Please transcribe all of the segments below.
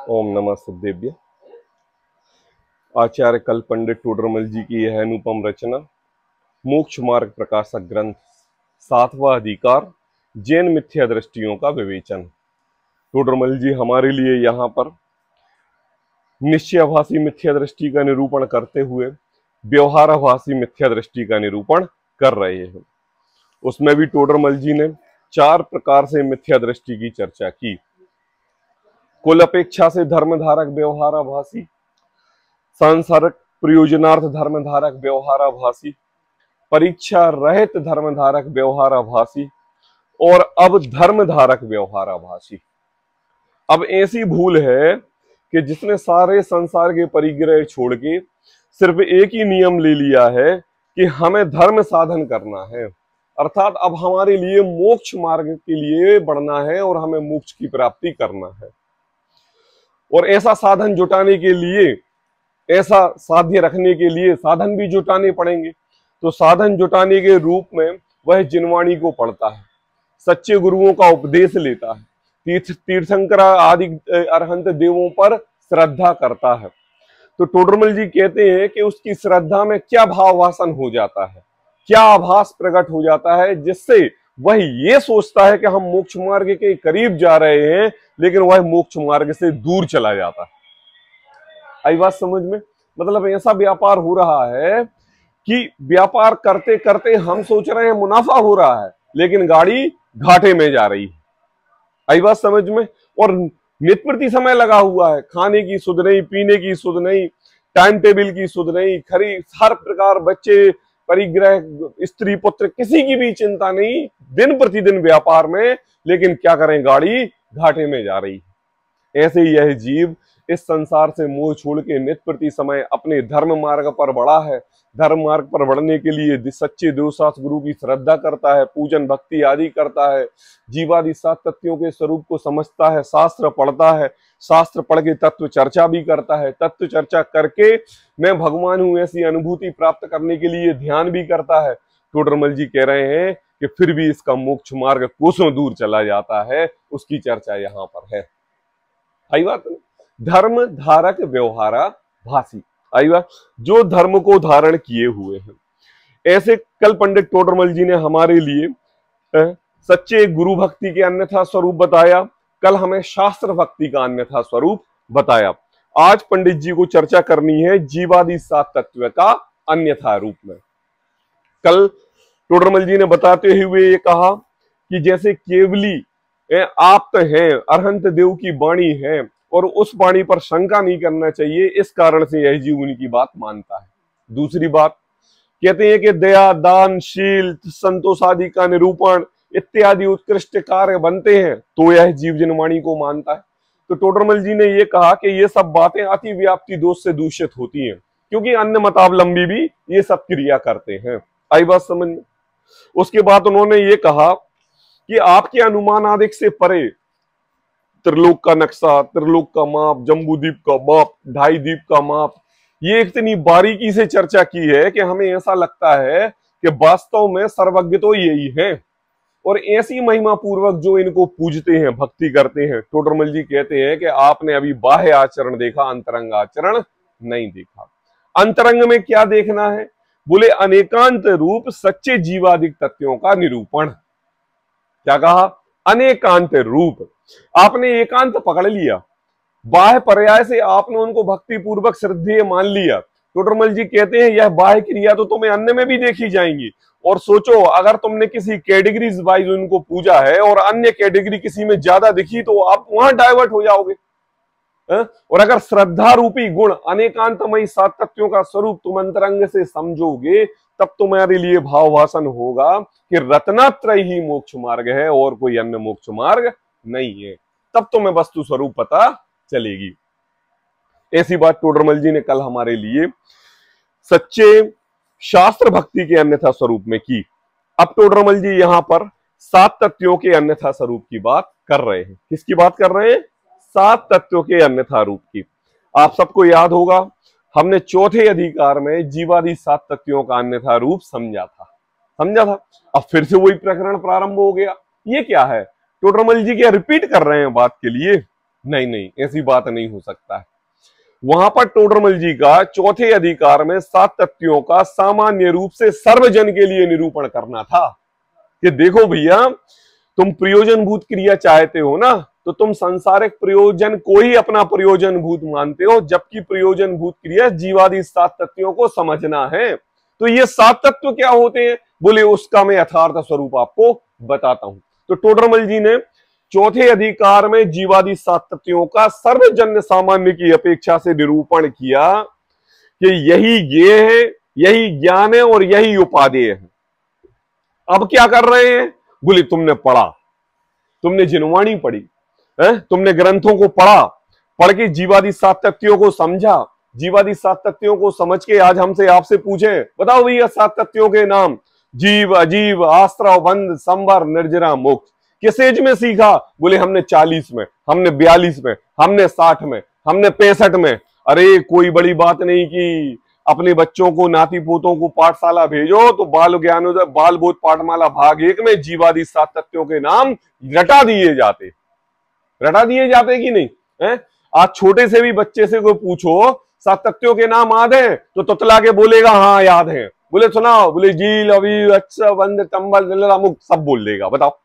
ओम नमः सिद्धेभ्य। आचार्य कल पंडित टोडरमल जी की यह अनुपम रचना मोक्ष मार्ग प्रकाशक ग्रंथ 7वां अधिकार जैन मिथ्या दृष्टियों का विवेचन। टोडरमल जी हमारे लिए यहाँ पर निश्चयाभासी मिथ्या दृष्टि का निरूपण करते हुए व्यवहाराभासी मिथ्या दृष्टि का निरूपण कर रहे हैं। उसमें भी टोडरमल जी ने 4 प्रकार से मिथ्या दृष्टि की चर्चा की। कुल अपेक्षा से धर्मधारक व्यवहाराभासी, सांसारिक प्रयोजनार्थ धर्मधारक व्यवहाराभासी, परीक्षा रहित धर्मधारक व्यवहाराभासी और अब धर्मधारक व्यवहाराभासी। अब ऐसी भूल है कि जिसने सारे संसार के परिग्रह छोड़ के सिर्फ एक ही नियम ले लिया है कि हमें धर्म साधन करना है, अर्थात अब हमारे लिए मोक्ष मार्ग के लिए बढ़ना है और हमें मोक्ष की प्राप्ति करना है। और ऐसा साधन जुटाने के लिए, ऐसा साध्य रखने के लिए साधन भी जुटाने पड़ेंगे। तो साधन जुटाने के रूप में वह जिनवाणी को पढ़ता है, सच्चे गुरुओं का उपदेश लेता है, तीर्थंकर आदि अरहंत देवों पर श्रद्धा करता है। तो टोडरमल जी कहते हैं कि उसकी श्रद्धा में क्या भावासन हो जाता है, क्या आभास प्रकट हो जाता है, जिससे वह ये सोचता है कि हम मोक्ष मार्ग के करीब जा रहे हैं, लेकिन वह मोक्ष मार्ग से दूर चला जाता है। आई बात समझ में? मतलब ऐसा व्यापार हो रहा है कि व्यापार करते करते हम सोच रहे हैं मुनाफा हो रहा है, लेकिन गाड़ी घाटे में जा रही है। आई बात समझ में? और नित्य प्रति समय लगा हुआ है, खाने की सुध नहीं, पीने की सुध नहीं, टाइम टेबल की सुध नहीं, खरीद हर प्रकार, बच्चे, परिग्रह, स्त्री पुत्र, किसी की भी चिंता नहीं, दिन प्रतिदिन व्यापार में, लेकिन क्या करें, गाड़ी घाटे में जा रही है। ऐसे ही यह जीव इस संसार से मोह छोड़ के नित्य प्रति समय अपने धर्म मार्ग पर बढ़ा है। धर्म मार्ग पर बढ़ने के लिए सच्चे देवशास्त्र गुरु की श्रद्धा करता है, पूजन भक्ति आदि करता है, जीवादि 7 तत्वों के स्वरूप को समझता है, शास्त्र पढ़ता है, शास्त्र पढ़ के तत्व चर्चा भी करता है, तत्व चर्चा करके मैं भगवान हूं ऐसी अनुभूति प्राप्त करने के लिए ध्यान भी करता है। टोडरमल जी कह रहे हैं कि फिर भी इसका मोक्ष मार्ग कोसों दूर चला जाता है, उसकी चर्चा यहाँ पर है। आई बात? धर्म धारक व्यवहारा भासी, आई बात, जो धर्म को धारण किए हुए हैं। ऐसे कल पंडित टोडरमल जी ने हमारे लिए सच्चे गुरु भक्ति के अन्यथा स्वरूप बताया, कल हमें शास्त्र भक्ति का अन्यथा स्वरूप बताया। आज पंडित जी को चर्चा करनी है जीवादि 7 तत्व का अन्यथा रूप में। कल टोडरमल जी ने बताते हुए ये कहा कि जैसे केवली आप हैं, अरहंत देव की वाणी है और उस वाणी पर शंका नहीं करना चाहिए, इस कारण से यह जीव उनकी बात मानता है। दूसरी बात कहते हैं कि दया, दान, शील, संतोष आदि का निरूपण इत्यादि उत्कृष्ट कार्य बनते हैं तो यह जीव जिनवाणी को मानता है। तो टोडरमल जी ने यह कहा कि ये सब बातें अति व्याप्ति दोष से दूषित होती हैं, क्योंकि अन्य मतावलंबी भी ये सब क्रिया करते हैं। आई बात समझ में? उसके बाद उन्होंने ये कहा कि आपके अनुमान आदि से परे त्रिलोक का नक्शा, त्रिलोक का माप, जम्बूद्वीप का माप, 2.5 द्वीप का माप, ये इतनी बारीकी से चर्चा की है कि हमें ऐसा लगता है कि वास्तव में सर्वज्ञ तो यही है। और ऐसी महिमा पूर्वक जो इनको पूजते हैं, भक्ति करते हैं, टोडरमल जी कहते हैं कि आपने अभी बाह्य आचरण देखा, अंतरंग आचरण नहीं देखा। अंतरंग में क्या देखना है? बोले अनेकांत रूप सच्चे जीवादिक तत्वों का निरूपण। क्या कहा? अनेकांत रूप। आपने एकांत पकड़ लिया, बाह्य पर्याय से आपने उनको भक्ति पूर्वक श्रद्धेय मान लिया। टोडरमल जी कहते हैं यह बाह्य क्रिया तो तुम्हें अन्य में भी देखी जाएंगी। और सोचो, अगर तुमने किसी कैटेगरीज वाइज उनको पूजा है और अन्य कैटेगरी किसी में ज्यादा दिखी तो आप वहां डाइवर्ट हो जाओगे। और अगर श्रद्धा रूपी गुण अनेकांतमयी 7 तत्वों का स्वरूप तुम अंतरंग से समझोगे, तब तुम्हारे लिए भावभाषण होगा कि रत्नात्रय ही मोक्ष मार्ग है और कोई अन्य मोक्ष मार्ग नहीं है। तब तुम्हें वस्तु स्वरूप पता चलेगी। ऐसी बात टोडरमल जी ने कल हमारे लिए सच्चे शास्त्र भक्ति के अन्यथा स्वरूप में की। अब टोडरमल जी यहां पर 7 तत्वों के अन्यथा स्वरूप की बात कर रहे हैं। किसकी बात कर रहे हैं? 7 तत्वों के अन्यथा रूप की। आप सबको याद होगा हमने चौथे अधिकार में जीवादि 7 तत्वों का अन्यथा रूप समझा था। अब फिर से वही प्रकरण प्रारंभ हो गया। ये क्या है? टोडरमल जी क्या रिपीट कर रहे हैं बात के लिए? नहीं नहीं, ऐसी बात नहीं हो सकता है। वहां पर टोडरमल जी का चौथे अधिकार में 7 तथ्यों का सामान्य रूप से सर्वजन के लिए निरूपण करना था कि देखो भैया, तुम प्रयोजनभूत क्रिया चाहते हो ना, तो तुम सांसारिक प्रयोजन को ही अपना प्रयोजनभूत मानते हो, जबकि प्रयोजनभूत क्रिया जीवादि 7 तत्वों को समझना है। तो ये 7 तत्व क्या होते हैं? बोले उसका मैं यथार्थ स्वरूप आपको बताता हूं। तो टोडरमल जी ने चौथे अधिकार में जीवादि 7 तत्वों का सर्वजन सामान्य की अपेक्षा से निरूपण किया कि यही ज्ञेय है, यही ज्ञान है और यही उपादेय है। अब क्या कर रहे हैं? बोले तुमने पढ़ा, तुमने जिनवाणी पढ़ी है, तुमने ग्रंथों को पढ़ा, पढ़ के जीवादि 7 तत्वों को समझा, जीवादि 7 तत्वों को समझ के आज हमसे आपसे पूछे बताओ भैया 7 तत्वों के नाम, जीव, अजीव, आश्रव, बंध, संवर, निर्जरा, मोक्ष। किस एज में सीखा? बोले हमने 40 में, हमने 42 में, हमने 60 में, हमने 65 में। अरे कोई बड़ी बात नहीं की, अपने बच्चों को, नाती पोतों को पाठशाला भेजो तो बाल ज्ञानोदय बाल बोध पाठमाला भाग 1 में जीवादि 7 तत्वों के नाम रटा दिए जाते कि नहीं है? आज छोटे से भी बच्चे से कोई पूछो 7 तत्वों के नाम याद है तो तुतला के बोलेगा हाँ याद है। बोले सुनाओ, बोले जील, अभी, अच्छा, बंद, तंबल, मुख सब बोल देगा। बताओ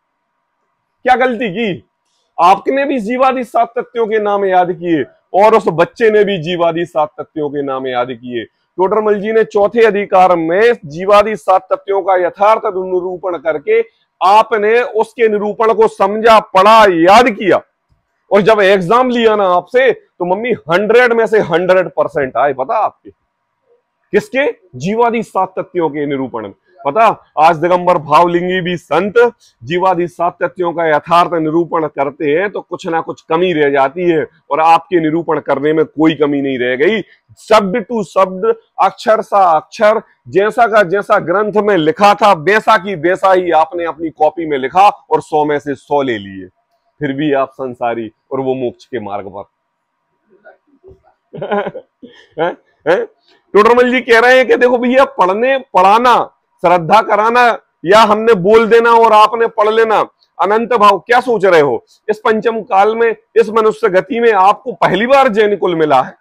क्या गलती की? आपने भी जीवादि 7 तत्वों के नाम याद किए और उस बच्चे ने भी जीवादि 7 तत्वों के नाम याद किए। टोडरमल जी ने चौथे अधिकार में जीवादि 7 तत्वों का यथार्थ निरूपण करके आपने उसके निरूपण को समझा, पढ़ा, याद किया और जब एग्जाम लिया ना आपसे तो मम्मी 100 में से 100% आए। पता आपके किसके? जीवादि 7 तत्वों के निरूपण में। पता आज दिगंबर भावलिंगी भी संत जीवादि 7 तत्वों का यथार्थ निरूपण करते हैं तो कुछ ना कुछ कमी रह जाती है और आपके निरूपण करने में कोई कमी नहीं रह गई। शब्द टू शब्द, अक्षर सा अक्षर, जैसा का जैसा ग्रंथ में लिखा था वैसा की वैसा ही आपने अपनी कॉपी में लिखा और 100 में से 100 ले लिए। फिर भी आप संसारी और वो मोक्ष के मार्ग पर। टोडरमल जी कह रहे हैं कि देखो भैया, पढ़ने पढ़ाना, श्रद्धा कराना या हमने बोल देना और आपने पढ़ लेना, अनंत भाव। क्या सोच रहे हो? इस पंचम काल में, इस मनुष्य गति में आपको पहली बार जैन कुल मिला है?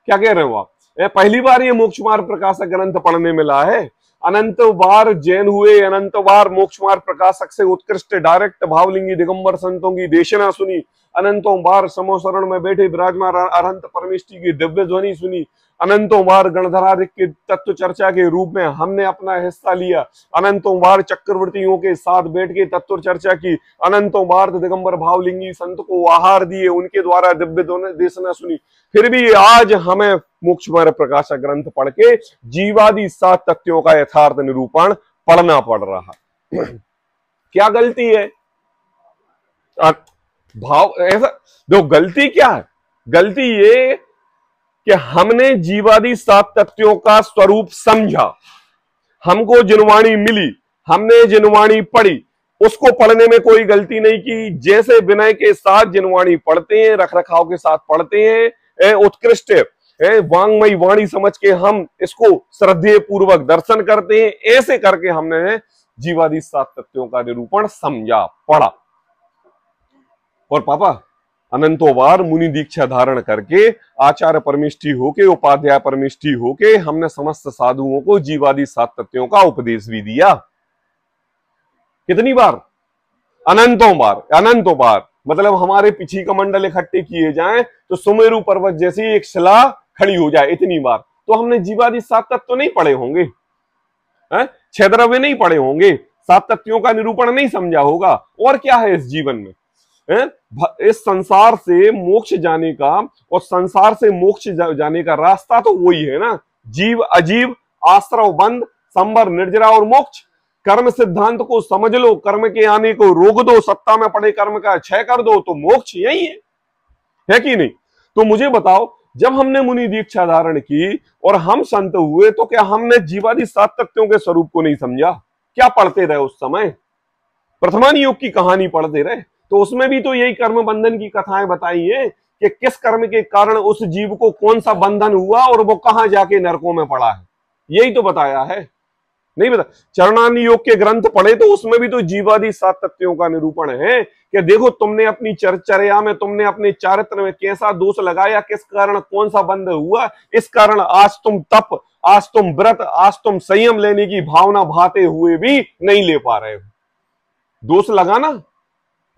क्या कह रहे हो आप? पहली बार ये मोक्ष मार्ग प्रकाशक ग्रंथ पढ़ने मिला है? अनंत बार जैन हुए, अनंत बार मोक्ष मार्ग प्रकाशक से उत्कृष्ट डायरेक्ट भावलिंगी दिगंबर संतों की देशना सुनी, अनंतों बार समोसरण में बैठे विराजमान अरहंत परमेष्ठी की दिव्य ध्वनि सुनी, अनंतों बार गणधराधिक के तत्व चर्चा के रूप में हमने अपना हिस्सा लिया, अनंतों बार चक्रवर्तियों के साथ बैठ के तत्व चर्चा की, अनंतों बार दिगंबर भावलिंगी संत को आहार दिए, उनके द्वारा दिव्य देशना सुनी। फिर भी आज हमें मोक्ष मार्ग प्रकाशक ग्रंथ पढ़ के जीवादि 7 तत्वों का यथार्थ निरूपण पढ़ना पड़ रहा। क्या गलती है? भाव ऐसा दो, गलती क्या है? गलती ये कि हमने जीवादि 7 तत्वों का स्वरूप समझा, हमको जिनवाणी मिली, हमने जिनवाणी पढ़ी, उसको पढ़ने में कोई गलती नहीं की। जैसे विनय के साथ जिनवाणी पढ़ते हैं, रख रखाव के साथ पढ़ते हैं, उत्कृष्ट वांगमयी वाणी समझ के हम इसको श्रद्धेय पूर्वक दर्शन करते हैं, ऐसे करके हमने जीवादि 7 तत्वों का निरूपण समझा, पढ़ा। और पापा अनंतों बार मुनि दीक्षा धारण करके आचार्य परमिष्ठी होके, उपाध्याय परमिष्ठी होके हमने समस्त साधुओं को जीवादि 7 तत्वों का उपदेश भी दिया। कितनी बार? अनंतों बार। अनंतों बार मतलब हमारे पीछे कमंडल इकट्ठे किए जाएं तो सुमेरु पर्वत जैसी एक शिला खड़ी हो जाए, इतनी बार। तो हमने जीवादि 7 तत्व नहीं पढ़े होंगे, 6 द्रव्य नहीं पढ़े होंगे, 7 तत्वों का निरूपण नहीं समझा होगा। और क्या है इस जीवन में? इस संसार से मोक्ष जाने का और संसार से मोक्ष जाने का रास्ता तो वही है ना, जीव, अजीव, आश्रव, बंध, संवर, निर्जरा और मोक्ष। कर्म सिद्धांत को समझ लो, कर्म के आने को रोक दो, सत्ता में पड़े कर्म का क्षय कर दो, तो मोक्ष यही है कि नहीं? तो मुझे बताओ, जब हमने मुनि दीक्षा धारण की और हम संत हुए तो क्या हमने जीवादि 7 तत्वों के स्वरूप को नहीं समझा? क्या पढ़ते रहे उस समय? प्रथमान योग की कहानी पढ़ते रहे, तो उसमें भी तो यही कर्म बंधन की कथाएं बताई है कि किस कर्म के कारण उस जीव को कौन सा बंधन हुआ और वो कहां जाके नरकों में पड़ा है, यही तो बताया है। नहीं पता। चरणानी योग के ग्रंथ पढ़े तो उसमें भी तो जीवादि 7 तत्वों का निरूपण है कि देखो तुमने अपनी चर्या में, तुमने अपने चारित्र में कैसा दोष लगाया, किस कारण कौन सा बंध हुआ, इस कारण आज तुम तप, आज तुम व्रत, आज तुम संयम लेने की भावना भाते हुए भी नहीं ले पा रहे हो। दोष लगाना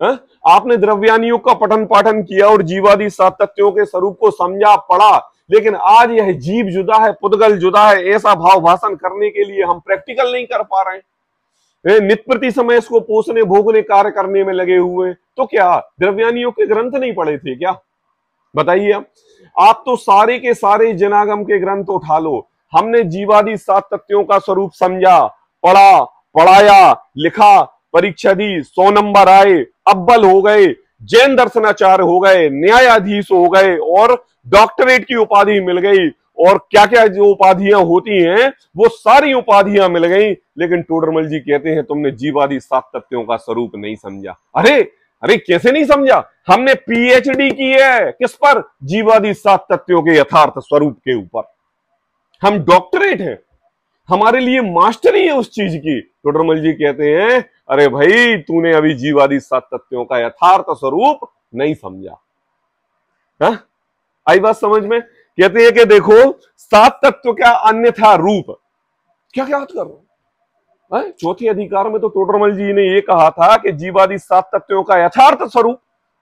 है? आपने द्रव्यानी योग का पठन पाठन किया और जीवादि 7 तत्वों के स्वरूप को समझा, पढ़ा, लेकिन आज यह जीव जुदा है, पुद्गल जुदा है, ऐसा भाव भाषण करने के लिए हम प्रैक्टिकल नहीं कर पा रहे हैं। नित्य प्रति समय इसको पोषने भोगने कार्य करने में लगे हुए। तो क्या द्रव्यानियों के ग्रंथ नहीं पढ़े थे क्या? बताइए। आप तो सारे के सारे जनागम के ग्रंथ उठा लो, हमने जीवादि 7 तत्वों का स्वरूप समझा, पढ़ा, पढ़ाया, लिखा, परीक्षा दी, 100 नंबर आए, अव्वल हो गए, जैन दर्शनाचार्य हो गए, न्यायाधीश हो गए और डॉक्टरेट की उपाधि मिल गई, और क्या क्या जो उपाधियां होती हैं वो सारी उपाधियां मिल गई, लेकिन टोडरमल जी कहते हैं तुमने जीवादि 7 तत्वों का स्वरूप नहीं समझा। अरे अरे कैसे नहीं समझा? हमने पीएचडी की है किस पर? जीवादि 7 तत्वों के यथार्थ स्वरूप के ऊपर। हम डॉक्टरेट हैं, हमारे लिए मास्टरी है उस चीज की। टोडरमल जी कहते हैं अरे भाई तूने अभी जीवादि 7 तत्वों का यथार्थ स्वरूप नहीं समझा। हा? आई बात समझ में? कहते हैं कि देखो 7 तत्व का अन्यथा रूप, क्या क्या कर रहे हो? चौथे अधिकार में तो टोडरमल जी ने ये कहा था कि जीवादि 7 तत्वों का यथार्थ स्वरूप।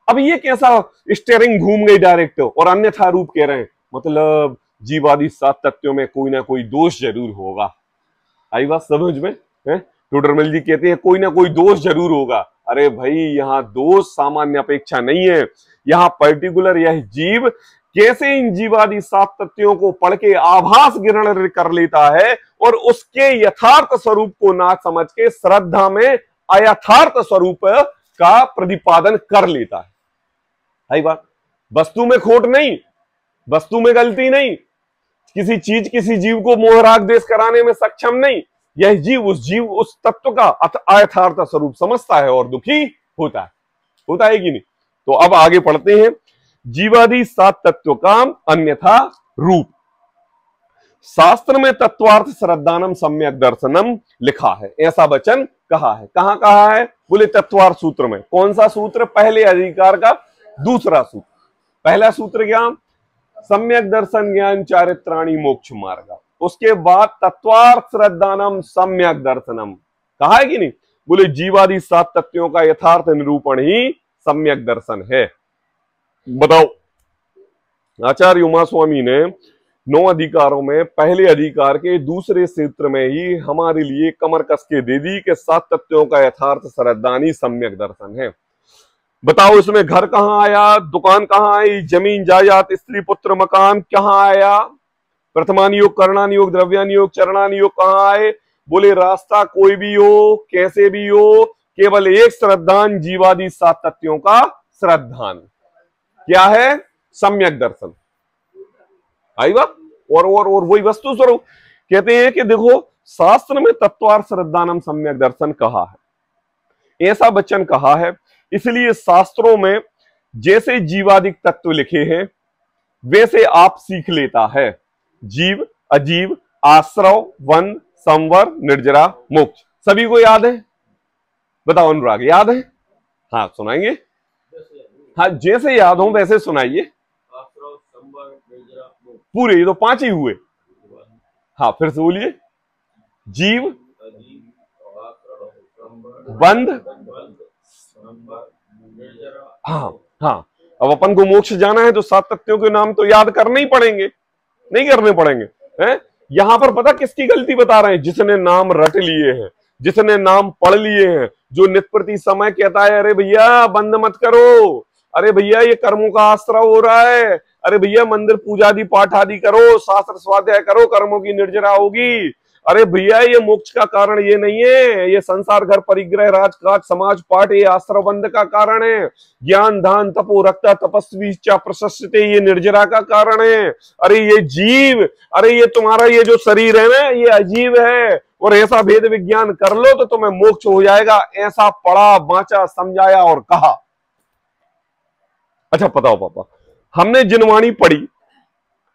अब ये कैसा स्टेयरिंग घूम गई डायरेक्ट और अन्यथा रूप कह रहे हैं, मतलब जीवादि 7 तत्वों में कोई ना कोई दोष जरूर होगा। आई बात समझ में? टोडरमल जी कहते हैं कोई ना कोई दोष जरूर होगा। अरे भाई यहां दोष सामान्य अपेक्षा नहीं है, यहां पर्टिकुलर यह जीव कैसे इन जीवादि 7 तत्वों को पढ़ के आभास ग्रहण कर लेता है और उसके यथार्थ स्वरूप को ना समझ के श्रद्धा में अयथार्थ स्वरूप का प्रतिपादन कर लेता है। आई बात, वस्तु में खोट नहीं, वस्तु में गलती नहीं, किसी चीज किसी जीव को मोहराग देश कराने में सक्षम नहीं, यह जीव उस तत्व का अयथार्थ स्वरूप समझता है और दुखी होता है कि नहीं? तो अब आगे पढ़ते हैं। जीवादि 7 तत्व का अन्यथा रूप। शास्त्र में तत्वार्थ श्रद्धानम सम्यक दर्शनम लिखा है, ऐसा वचन कहा है। कहां कहा है? बोले तत्वार्थ सूत्र में। कौन सा सूत्र? पहले अधिकार का दूसरा सूत्र। पहला सूत्र क्या? सम्यक दर्शन ज्ञान चारित्राणी मोक्ष मार्ग। उसके बाद तत्वार्थ श्रद्धानम सम्यक दर्शनम कहा है कि नहीं? बोले जीवादि 7 तत्वों का यथार्थ निरूपण ही सम्यक दर्शन है। बताओ, आचार्य उमा स्वामी ने 9 अधिकारों में पहले अधिकार के दूसरे सूत्र में ही हमारे लिए कमर कस के दे दी कि 7 तत्वों का यथार्थ श्रद्धानी सम्यक दर्शन है। बताओ इसमें घर कहां आया, दुकान कहां आई, जमीन जायदाद स्त्री पुत्र मकान कहां आया, प्रथमानी योग, कर्णानी योग, द्रव्यानी योग, चरणानी योग कहां आए? बोले रास्ता कोई भी हो, कैसे भी हो, केवल एक श्रद्धान जीवादि 7 तत्वों का श्रद्धान। क्या है? सम्यक दर्शन। आई बात? और वही वस्तु स्वरूप कहते हैं कि देखो शास्त्र में तत्वार्थ श्रद्धानम सम्यक दर्शन कहा है, ऐसा वचन कहा है, इसलिए शास्त्रों में जैसे जीवादिक तत्व लिखे हैं वैसे आप सीख लेता है। जीव, अजीव, आश्रव, वन, संवर, निर्जरा, मोक्ष, सभी को याद है? बताओ अनुराग, याद है? हाँ सुनाएंगे। हाँ जैसे याद हो वैसे सुनाइए। पूरे, ये तो 5 ही हुए। हाँ फिर से बोलिए। जीव, बंध, हाँ हाँ। अब अपन को मोक्ष जाना है तो 7 तत्वों के नाम तो याद करने ही पड़ेंगे, नहीं करने पड़ेंगे हैं? यहां पर पता किसकी गलती बता रहे हैं? जिसने नाम रट लिए हैं, जिसने नाम पढ़ लिए हैं, जो नित्य प्रति समय कहता है अरे भैया बंद मत करो, अरे भैया ये कर्मों का आश्रय हो रहा है, अरे भैया मंदिर पूजा आदि पाठ आदि करो, शास्त्र स्वाध्याय करो, कर्मों की निर्जरा होगी, अरे भैया ये मोक्ष का कारण ये नहीं है, ये संसार घर परिग्रह राजकाज समाज पाठ ये आश्रयबंध का कारण है, ज्ञान दान तपो रक्ता तपस्वी चा प्रशस्ते ये निर्जरा का कारण है, अरे ये जीव, अरे ये तुम्हारा ये जो शरीर है ना ये अजीब है, और ऐसा भेद विज्ञान कर लो तो तुम्हें मोक्ष हो जाएगा, ऐसा पढ़ा बांचा समझाया और कहा। अच्छा बताओ पापा, हमने जिनवाणी पढ़ी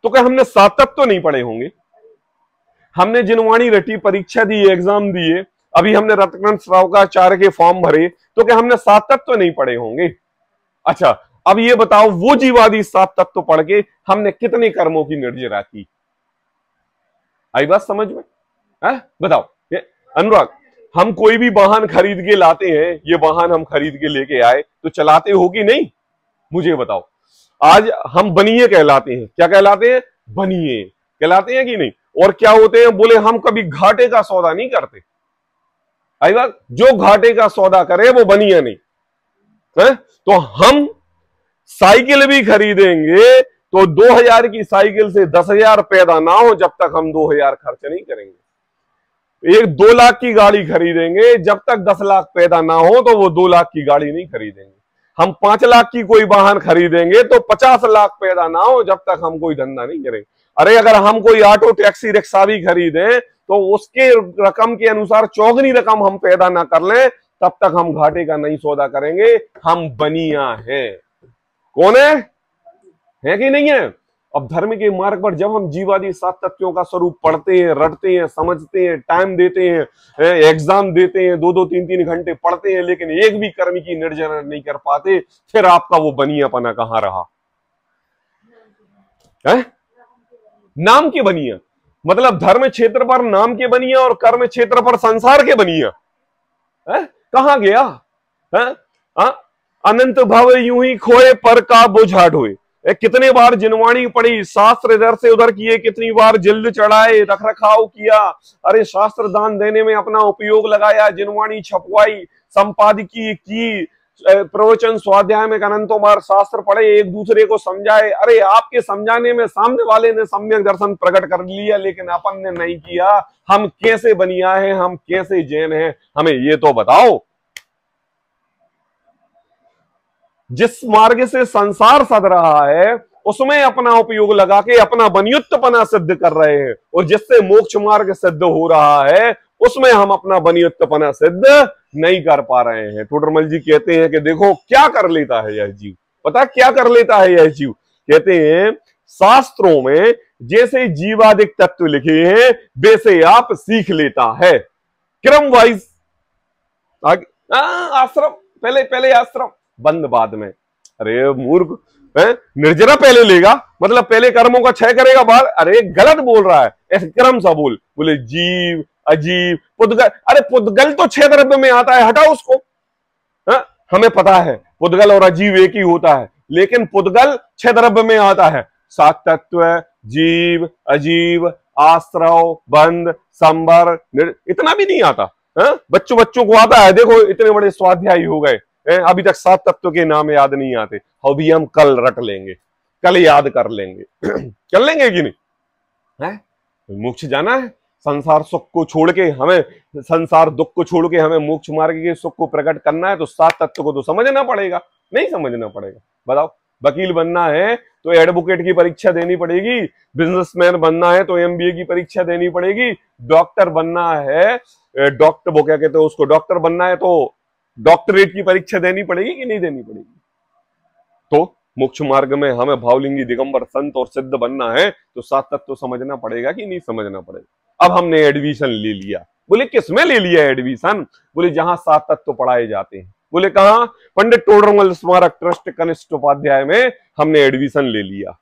तो क्या हमने 7 तत्व तो नहीं पढ़े होंगे? हमने जिनवाणी रटी, परीक्षा दी, एग्जाम दिए, अभी हमने रत्नगंज श्रावकाचार्य के फॉर्म भरे, तो क्या हमने 7 तत्व नहीं पढ़े होंगे? अच्छा, अब ये बताओ वो जीवादि 7 तत्व पढ़ के हमने कितने कर्मों की निर्जरा की? आई बात समझ में? बताओ। ये अनुराग, हम कोई भी वाहन खरीद के लाते हैं, ये वाहन हम खरीद के लेके आए तो चलाते हो कि नहीं? मुझे बताओ। आज हम बनिए कहलाते हैं, क्या कहलाते हैं? बनिए कहलाते हैं कि नहीं? और क्या होते हैं? बोले हम कभी घाटे का सौदा नहीं करते। आई बात? जो घाटे का सौदा करे वो बनिए नहीं है? तो हम साइकिल भी खरीदेंगे तो 2000 की साइकिल से 10,000 पैदा ना हो जब तक हम 2000 खर्च नहीं करेंगे। एक 2 लाख की गाड़ी खरीदेंगे, जब तक 10 लाख पैदा ना हो तो वो 2 लाख की गाड़ी नहीं खरीदेंगे। हम 5 लाख की कोई वाहन खरीदेंगे तो 50 लाख पैदा ना हो जब तक हम कोई धंधा नहीं करेंगे। अरे अगर हम कोई ऑटो, टैक्सी, रिक्शा भी खरीदें तो उसके रकम के अनुसार चौगुनी रकम हम पैदा ना कर लें, तब तक हम घाटे का नहीं सौदा करेंगे। हम बनिया हैं। कौन है कि नहीं है? अब धर्म के मार्ग पर जब हम जीवादि 7 तत्वों का स्वरूप पढ़ते हैं, रटते हैं, समझते हैं, टाइम देते हैं, एग्जाम देते हैं, 2-2, 3-3 घंटे पढ़ते हैं, लेकिन एक भी कर्म की निर्जरा नहीं कर पाते, फिर आपका वो बनियापना कहां रहा? है? नाम के बनिया, मतलब धर्म क्षेत्र पर नाम के बनिया और कर्म क्षेत्र पर संसार के बनिया। कहां गया? अनंत भव यूं ही खोए पर का बुझाट हुए। कितने बार जिनवाणी पढ़ी, शास्त्र इधर से उधर किए, कितनी बार जिल्द चढ़ाए, रख रखाव किया, अरे शास्त्र दान देने में अपना उपयोग लगाया, जिनवाणी छपवाई, संपादकीय की, प्रवचन स्वाध्याय में अनंतों बार शास्त्र पढ़े, एक दूसरे को समझाए। अरे आपके समझाने में सामने वाले ने सम्यक दर्शन प्रकट कर लिया, लेकिन अपन ने नहीं किया। हम कैसे बनिया हैं? हम कैसे जैन हैं? हमें ये तो बताओ। जिस मार्ग से संसार सद रहा है उसमें अपना उपयोग लगा के अपना बनियुत्तपना सिद्ध कर रहे हैं, और जिससे मोक्ष मार्ग सिद्ध हो रहा है उसमें हम अपना बनियुत्तपना सिद्ध नहीं कर पा रहे हैं। टोडरमल जी कहते हैं कि देखो क्या कर लेता है यह जीव। पता क्या कर लेता है यह जीव? कहते हैं शास्त्रों में जैसे जीवादिक तत्व लिखे हैं वैसे आप सीख लेता है, क्रम वाइज। आश्रम पहले आश्रम, बंद बाद में। अरे मूर्ख, निर्जरा पहले लेगा, मतलब पहले कर्मों का क्षय करेगा बाद। अरे गलत बोल रहा है, ऐसे क्रम सा बोल। बोले जीव, अजीव, पुद्गल। अरे पुद्गल तो 6 द्रव्य में आता है, हटाओ उसको। हमें पता है पुद्गल और अजीव एक ही होता है, लेकिन पुद्गल 6 द्रव्य में आता है। 7 तत्व, जीव, अजीव, आश्रव, बंध, संबर, इतना भी नहीं आता। बच्चों को आता है। देखो इतने बड़े स्वाध्यायी हो गए, अभी तक 7 तत्व के नाम याद नहीं आते। अभी हम कल रट लेंगे, कल याद कर लेंगे। कर लेंगे कि नहीं? मोक्ष जाना है, संसार सुख को छोड़ के हमें, संसार दुख को छोड़ के हमें मोक्ष मार्ग के सुख को प्रकट करना है, तो 7 तत्व को तो समझना पड़ेगा। नहीं समझना पड़ेगा? बताओ। वकील बनना है तो एडवोकेट की परीक्षा देनी पड़ेगी, बिजनेसमैन बनना है तो MBA की परीक्षा देनी पड़ेगी, डॉक्टर बनना है, डॉक्टर वो क्या कहते हैं उसको, डॉक्टर बनना है तो डॉक्टरेट की परीक्षा देनी पड़ेगी कि नहीं देनी पड़ेगी? तो मोक्ष मार्ग में हमें भावलिंगी, दिगंबर, संत और सिद्ध बनना है तो 7 तत्व तो समझना पड़ेगा कि नहीं समझना पड़ेगा? अब हमने एडमिशन ले लिया। बोले किसमें ले लिया एडमिशन? बोले जहां 7 तत्व पढ़ाए जाते हैं। बोले कहां? पंडित टोडरमल स्मारक ट्रस्ट कनिष्ठ उपाध्याय में हमने एडमिशन ले लिया।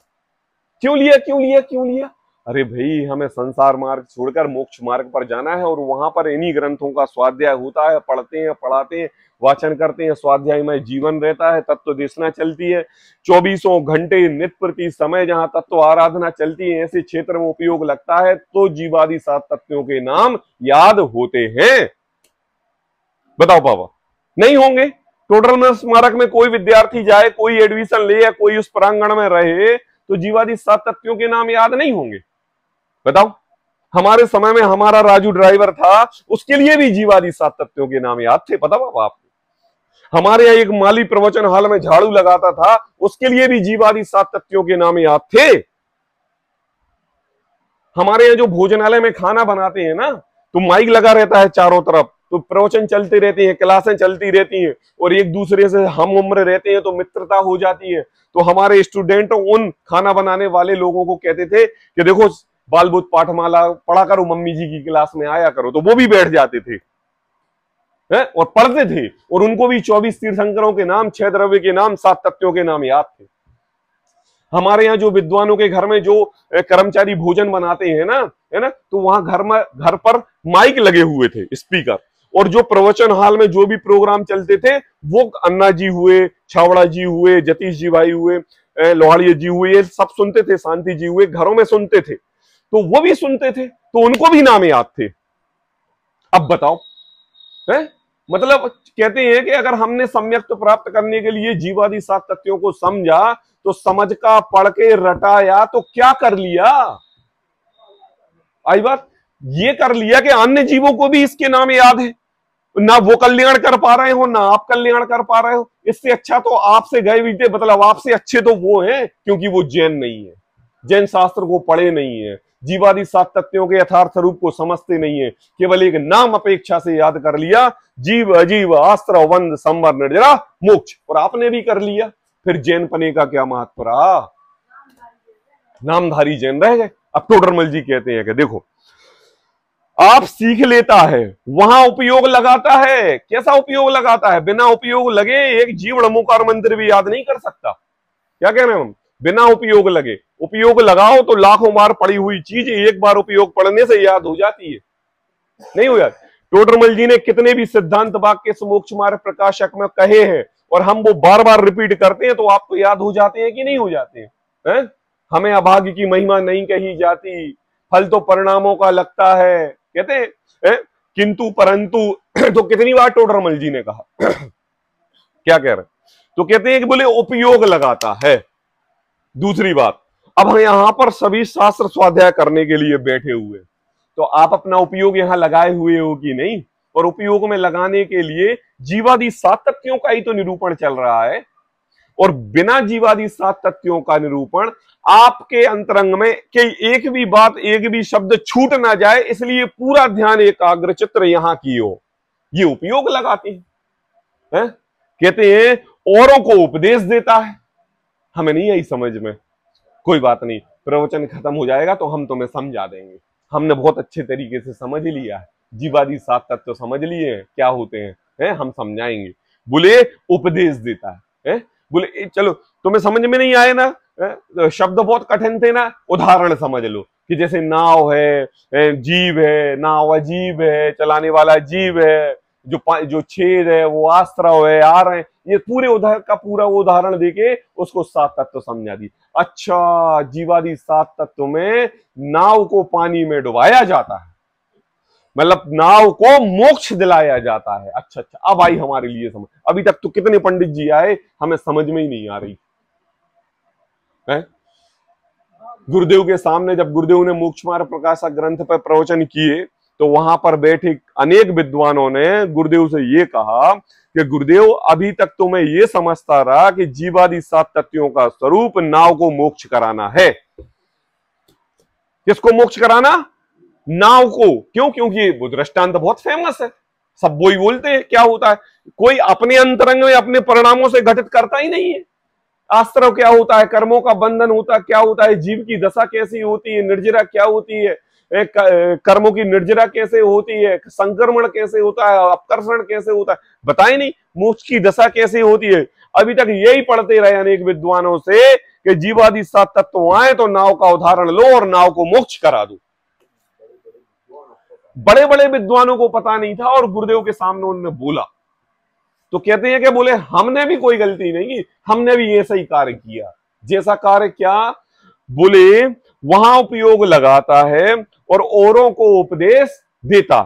क्यों लिया? अरे भाई हमें संसार मार्ग छोड़कर मोक्ष मार्ग पर जाना है, और वहां पर इन्हीं ग्रंथों का स्वाध्याय होता है, पढ़ते हैं, पढ़ाते हैं, वाचन करते हैं, स्वाध्याय में जीवन रहता है, तत्व देशना चलती है, 24 घंटे नित्य प्रति समय जहां तत्व आराधना चलती है, ऐसे क्षेत्र में उपयोग लगता है, तो जीवादि 7 तत्वों के नाम याद होते हैं। बताओ बाबा, नहीं होंगे? टोडरमल स्मारक में कोई विद्यार्थी जाए, कोई एडमिशन ले या कोई उस प्रांगण में रहे, तो जीवादि 7 तत्वों के नाम याद नहीं होंगे? बताओ। हमारे समय में हमारा राजू ड्राइवर था, उसके लिए भी जीवादि 7 तत्वों के नाम याद थे। पता बाबा आपको? हमारे यहाँ एक माली प्रवचन हॉल में झाड़ू लगाता था, उसके लिए भी जीवादि 7 तत्वों के नाम याद थे। हमारे यहाँ जो भोजनालय में खाना बनाते हैं ना, तो माइक लगा रहता है चारों तरफ, तो प्रवचन चलते रहते हैं, क्लासें चलती रहती हैं, और एक दूसरे से हम उम्र रहते हैं तो मित्रता हो जाती है। तो हमारे स्टूडेंट उन खाना बनाने वाले लोगों को कहते थे कि देखो बालबुद्ध पाठमाला पढ़ा करो, मम्मी जी की क्लास में आया करो, तो वो भी बैठ जाते थे और पढ़ते थे, और उनको भी 24 तीर्थंकरों के नाम, 6 द्रव्य के नाम, 7 तत्वों के नाम याद थे। हमारे यहाँ जो विद्वानों के घर में जो कर्मचारी भोजन बनाते हैं ना, है ना, तो वहां घर पर माइक लगे हुए थे, स्पीकर, और जो प्रवचन हॉल में जो भी प्रोग्राम चलते थे वो अन्ना जी हुए, छावड़ा जी हुए, जतीश जी भाई हुए, लोहाड़िया जी हुए, ये सब सुनते थे, शांति जी हुए, घरों में सुनते थे, तो वो भी सुनते थे, तो उनको भी नाम याद थे। अब बताओ, है मतलब कहते हैं कि अगर हमने सम्यक्त प्राप्त करने के लिए जीवादि 7 तत्वों को समझा, तो समझ का पढ़ के रटाया तो क्या कर लिया? आई बात, ये कर लिया कि अन्य जीवों को भी इसके नाम याद है, ना वो कल्याण कर पा रहे हो, ना आप कल्याण कर पा रहे हो। इससे अच्छा तो आपसे गए भी थे, मतलब आपसे अच्छे तो वो हैं, क्योंकि वो जैन नहीं है, जैन शास्त्र को पढ़े नहीं है, जीवादि 7 तत्वों के यथार्थ स्वरूप को समझते नहीं है, केवल एक नाम अपेक्षा से याद कर लिया, जीव अजीव अस्त्र वंद संवर निर्जरा मोक्ष, और आपने भी कर लिया। फिर जैन पने का क्या महत्व रहा? नामधारी जैन रह गए। अब टोडरमल जी कहते हैं कि देखो, आप सीख लेता है, वहां उपयोग लगाता है। कैसा उपयोग लगाता है? बिना उपयोग लगे एक जीव मुकार मंत्र भी याद नहीं कर सकता। क्या कह रहे हैं हम? बिना उपयोग लगे। उपयोग लगाओ तो लाखों बार पड़ी हुई चीज एक बार उपयोग पढ़ने से याद हो जाती है, नहीं हो जाती। टोडरमल जी ने कितने भी सिद्धांत वाक्य मोक्ष मार्ग प्रकाशक में कहे हैं, और हम वो बार बार रिपीट करते हैं, तो आपको याद हो जाते हैं कि नहीं हो जाते हैं? हमें अभाग्य की महिमा नहीं कही जाती, फल तो परिणामों का लगता है, कहते हैं किंतु परंतु। तो कितनी बार टोडरमल जी ने कहा? क्या कह रहे? तो कहते हैं कि बोले उपयोग लगाता है। दूसरी बात, अब हम यहां पर सभी शास्त्र स्वाध्याय करने के लिए बैठे हुए, तो आप अपना उपयोग यहां लगाए हुए हो कि नहीं? और उपयोग में लगाने के लिए जीवादि 7 तत्वों का ही तो निरूपण चल रहा है, और बिना जीवादि 7 तत्वों का निरूपण आपके अंतरंग में कि एक भी बात, एक भी शब्द छूट ना जाए, इसलिए पूरा ध्यान एकाग्र चित्र यहां की हो, ये उपयोग लगाते हैं। कहते हैं औरों को उपदेश देता है। हमें नहीं आई समझ में, कोई बात नहीं, प्रवचन खत्म हो जाएगा तो हम तुम्हें समझा देंगे। हमने बहुत अच्छे तरीके से समझ लिया है, जीवादि 7 तत्व समझ लिए हैं क्या होते हैं, हम समझाएंगे। बोले उपदेश देता है, बोले चलो तुम्हें समझ में नहीं आए ना, शब्द बहुत कठिन थे ना, उदाहरण समझ लो कि जैसे नाव है, जीव है, नाव अजीब है, चलाने वाला जीव है, जो छेद है वो आश्रव है, आ रहे हैं, ये पूरे उदाहरण का पूरा उदाहरण देके उसको 7 तत्व समझा दी। अच्छा, जीवादि 7 तत्व में नाव को पानी में डुबाया जाता है, मतलब नाव को मोक्ष दिलाया जाता है। अच्छा, अब आई हमारे लिए समझ। अभी तक तो कितने पंडित जी आए, हमें समझ में ही नहीं आ रही है। गुरुदेव के सामने जब गुरुदेव ने मोक्ष मार्ग प्रकाशक ग्रंथ पर प्रवचन किए, तो वहां पर बैठे अनेक विद्वानों ने गुरुदेव से ये कहा कि गुरुदेव, अभी तक तो मैं ये समझता रहा कि जीवादि 7 तत्वों का स्वरूप नाव को मोक्ष कराना है। किसको मोक्ष कराना? नाव को। क्यों? क्योंकि वो दृष्टांत बहुत फेमस है, सब वही बोलते हैं। क्या होता है? कोई अपने अंतरंग में अपने परिणामों से घटित करता ही नहीं है। आश्रव क्या होता है? कर्मों का बंधन होता क्या होता है? जीव की दशा कैसी होती है? निर्जरा क्या होती है? कर्मों की निर्जरा कैसे होती है? संक्रमण कैसे होता है? अपकर्षण कैसे होता है? बताए नहीं। मोक्ष की दशा कैसे होती है? अभी तक यही पढ़ते रहे अनेक विद्वानों से कि जीवादि 7 तत्व आए तो नाव का उदाहरण लो और नाव को मोक्ष करा दो। बड़े बड़े विद्वानों को पता नहीं था, और गुरुदेव के सामने उन्होंने बोला, तो कहते हैं कि बोले हमने भी कोई गलती नहीं की, हमने भी ऐसा ही कार्य किया। जैसा कार्य क्या? बोले वहां उपयोग लगाता है और औरों को उपदेश देता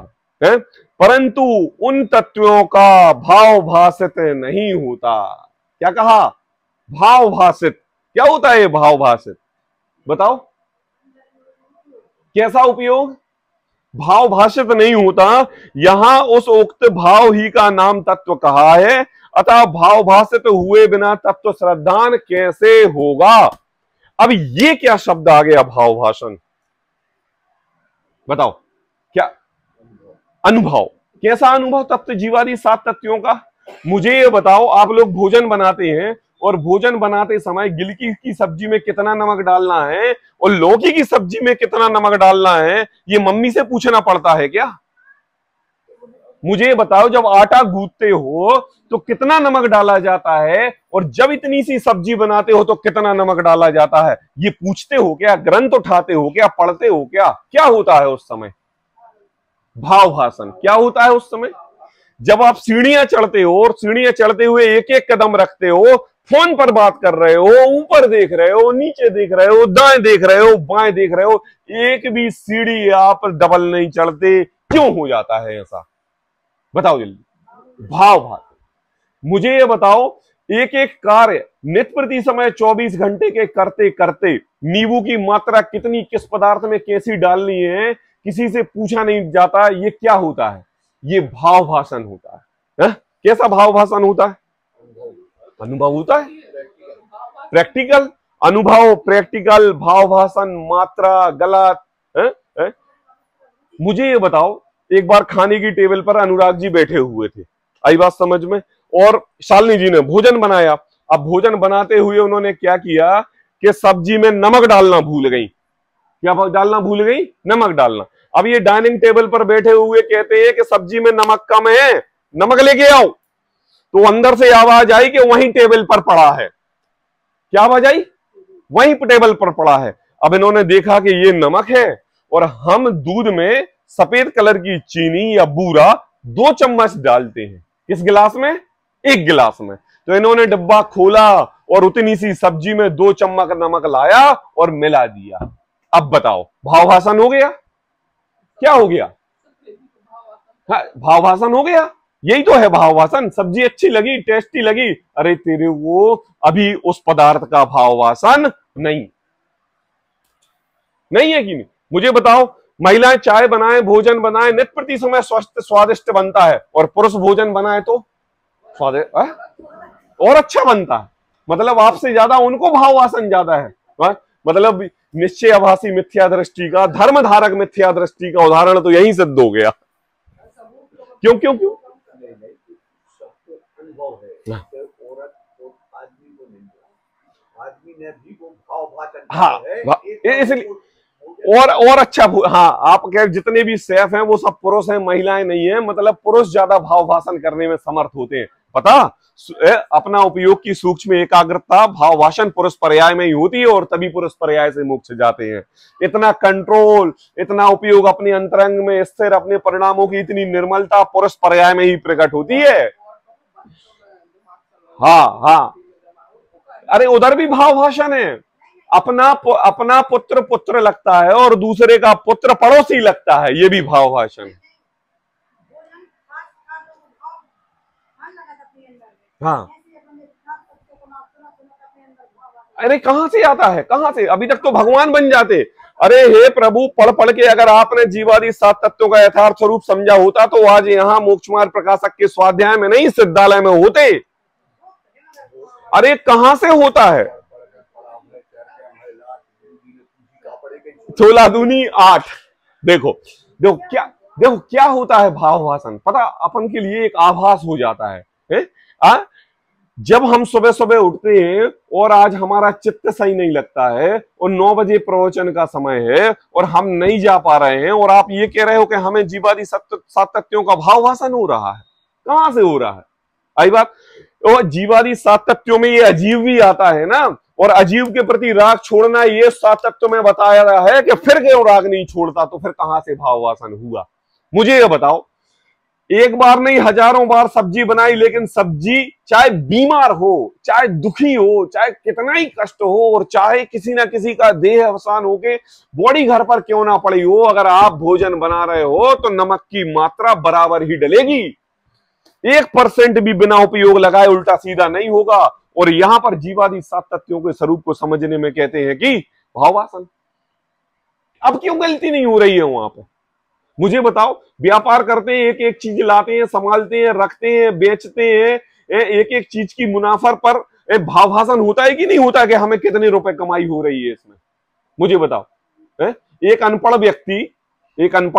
है, परंतु उन तत्वों का भाव भाषित नहीं होता। क्या कहा? भाव भाषित। क्या होता है भाव भाषित? बताओ कैसा उपयोग? भाव भाषित नहीं होता। यहां उस उक्त भाव ही का नाम तत्व कहा है, अतः भाव भाषित हुए बिना तत्व श्रद्धान कैसे होगा? अब ये क्या शब्द आ गया? भाव भाषण। बताओ क्या? अनुभव। कैसा अनुभव? तत्व जीवादि 7 तत्वों का। मुझे ये बताओ, आप लोग भोजन बनाते हैं और भोजन बनाते समय गिलकी की सब्जी में कितना नमक डालना है और लौकी की सब्जी में कितना नमक डालना है, ये मम्मी से पूछना पड़ता है क्या? मुझे ये बताओ, जब आटा गूंथते हो तो कितना नमक डाला जाता है, और जब इतनी सी सब्जी बनाते हो तो कितना नमक डाला जाता है? ये पूछते हो क्या? ग्रंथ उठाते हो क्या? पढ़ते हो क्या? क्या होता है उस समय? भाव भाषण। क्या होता है उस समय? जब आप सीढ़ियां चढ़ते हो और सीढ़ियां चढ़ते हुए एक एक कदम रखते हो, फोन पर बात कर रहे हो, ऊपर देख रहे हो, नीचे देख रहे हो, दाएं देख रहे हो, बाएं देख रहे हो, एक भी सीढ़ी आप डबल नहीं चढ़ते, क्यों हो जाता है ऐसा? बताओ जल्दी। भाव भाषण। मुझे ये बताओ, एक एक कार्य नित्य प्रति समय 24 घंटे के करते करते नींबू की मात्रा कितनी किस पदार्थ में कैसी डालनी है किसी से पूछा नहीं जाता। ये क्या होता है? ये भाव भाषण होता है। कैसा भाव भाषण होता है? अनुभव होता है, प्रैक्टिकल अनुभव, प्रैक्टिकल भाव भाषण, मात्रा गलत। मुझे ये बताओ, एक बार खाने की टेबल पर अनुराग जी बैठे हुए थे, आई बात समझ में, और शालिनी जी ने भोजन बनाया। अब भोजन बनाते हुए उन्होंने क्या किया कि सब्जी में नमक डालना भूल गई। क्या डालना भूल गई? नमक डालना। अब ये डाइनिंग टेबल पर बैठे हुए कहते हैं कि सब्जी में नमक कम है, नमक लेके आओ। तो अंदर से आवाज आई कि वहीं टेबल पर पड़ा है। क्या आवाज आई? वहीं टेबल पर पड़ा है। अब इन्होंने देखा कि ये नमक है और हम दूध में सफेद कलर की चीनी या बूरा 2 चम्मच डालते हैं। किस गिलास में? 1 गिलास में। तो इन्होंने डब्बा खोला और उतनी सी सब्जी में 2 चम्मच नमक लाया और मिला दिया। अब बताओ, भाव भाषण हो गया? क्या हो गया? भाव भाषण हो गया। यही तो है भाव भाषण। सब्जी अच्छी लगी, टेस्टी लगी, अरे तेरे वो अभी उस पदार्थ का भाव भाषण नहीं है कि नहीं? मुझे बताओ, महिलाएं चाय बनाए, भोजन बनाए, नित्य प्रति समय स्वस्थ स्वादिष्ट बनता है, और पुरुष भोजन बनाए तो स्वादिष्ट और अच्छा बनता है। मतलब आपसे ज्यादा उनको भाव भाषण ज्यादा है। मतलब निश्चय आभासी मिथ्या दृष्टि का, धर्म धारक मिथ्या दृष्टि का उदाहरण तो यही सिद्ध हो गया। क्यों क्यों क्यों? हाँ, इसलिए और अच्छा। हाँ, आप कह जितने भी शेफ हैं वो सब पुरुष हैं, महिलाएं नहीं है। मतलब पुरुष ज्यादा भाव भाषण करने में समर्थ होते हैं। पता, अपना उपयोग की सूक्ष्म एकाग्रता भाव भाषण पुरुष पर्याय में ही होती है, और तभी पुरुष पर्याय से मोक्ष जाते हैं। इतना कंट्रोल, इतना उपयोग अपने अंतरंग में स्थिर, अपने परिणामों की इतनी निर्मलता पुरुष पर्याय में ही प्रकट होती है। हाँ, अरे उधर भी भाव भाषण है। अपना पुत्र पुत्र लगता है और दूसरे का पुत्र पड़ोसी लगता है, ये भी भाव भाषण है। हाँ, अरे कहां से आता है? कहां से? अभी तक तो भगवान बन जाते। अरे हे प्रभु, पढ़ पढ़ के अगर आपने जीवादि 7 तत्वों का यथार्थ स्वरूप समझा होता तो आज यहाँ मोक्ष मार्ग प्रकाशक के स्वाध्याय में नहीं, सिद्धालय में होते। अरे कहां से होता है? 16 दूनी 8। देखो क्या होता है भाव भाषण? पता, अपन के लिए एक आभास हो जाता है। जब हम सुबह सुबह उठते हैं और आज हमारा चित्त सही नहीं लगता है और 9 बजे प्रवचन का समय है और हम नहीं जा पा रहे हैं, और आप ये कह रहे हो कि हमें जीवादि 7 तत्वों का भाव भाषण हो रहा है। कहां से हो रहा है? आई बात। और जीवादि 7 तत्वों में ये अजीव भी आता है ना, और अजीव के प्रति राग छोड़ना ये 7 तत्वों में बताया गया है कि फिर क्यों राग नहीं छोड़ता, तो फिर कहां से भाव भाषण हुआ? मुझे ये बताओ, एक बार नहीं हजारों बार सब्जी बनाई, लेकिन सब्जी चाहे बीमार हो, चाहे दुखी हो, चाहे कितना ही कष्ट हो, और चाहे किसी ना किसी का देह अवसान हो के बॉडी घर पर क्यों ना पड़ी हो, अगर आप भोजन बना रहे हो तो नमक की मात्रा बराबर ही डलेगी। 1% भी बिना उपयोग लगाए उल्टा सीधा नहीं होगा। और यहां पर जीवादि 7 तत्वों के स्वरूप को समझने में कहते हैं कि भाव भाषण। अब क्यों गलती नहीं हो रही है वहां पर? मुझे बताओ, व्यापार करते हैं, एक एक चीज लाते हैं, संभालते हैं, रखते हैं, बेचते हैं, एक एक चीज की मुनाफा पर भाव भाषण होता है कि नहीं होता कि हमें कितने रुपए कमाई हो रही है इसमें? मुझे बताओ। एक अनपढ़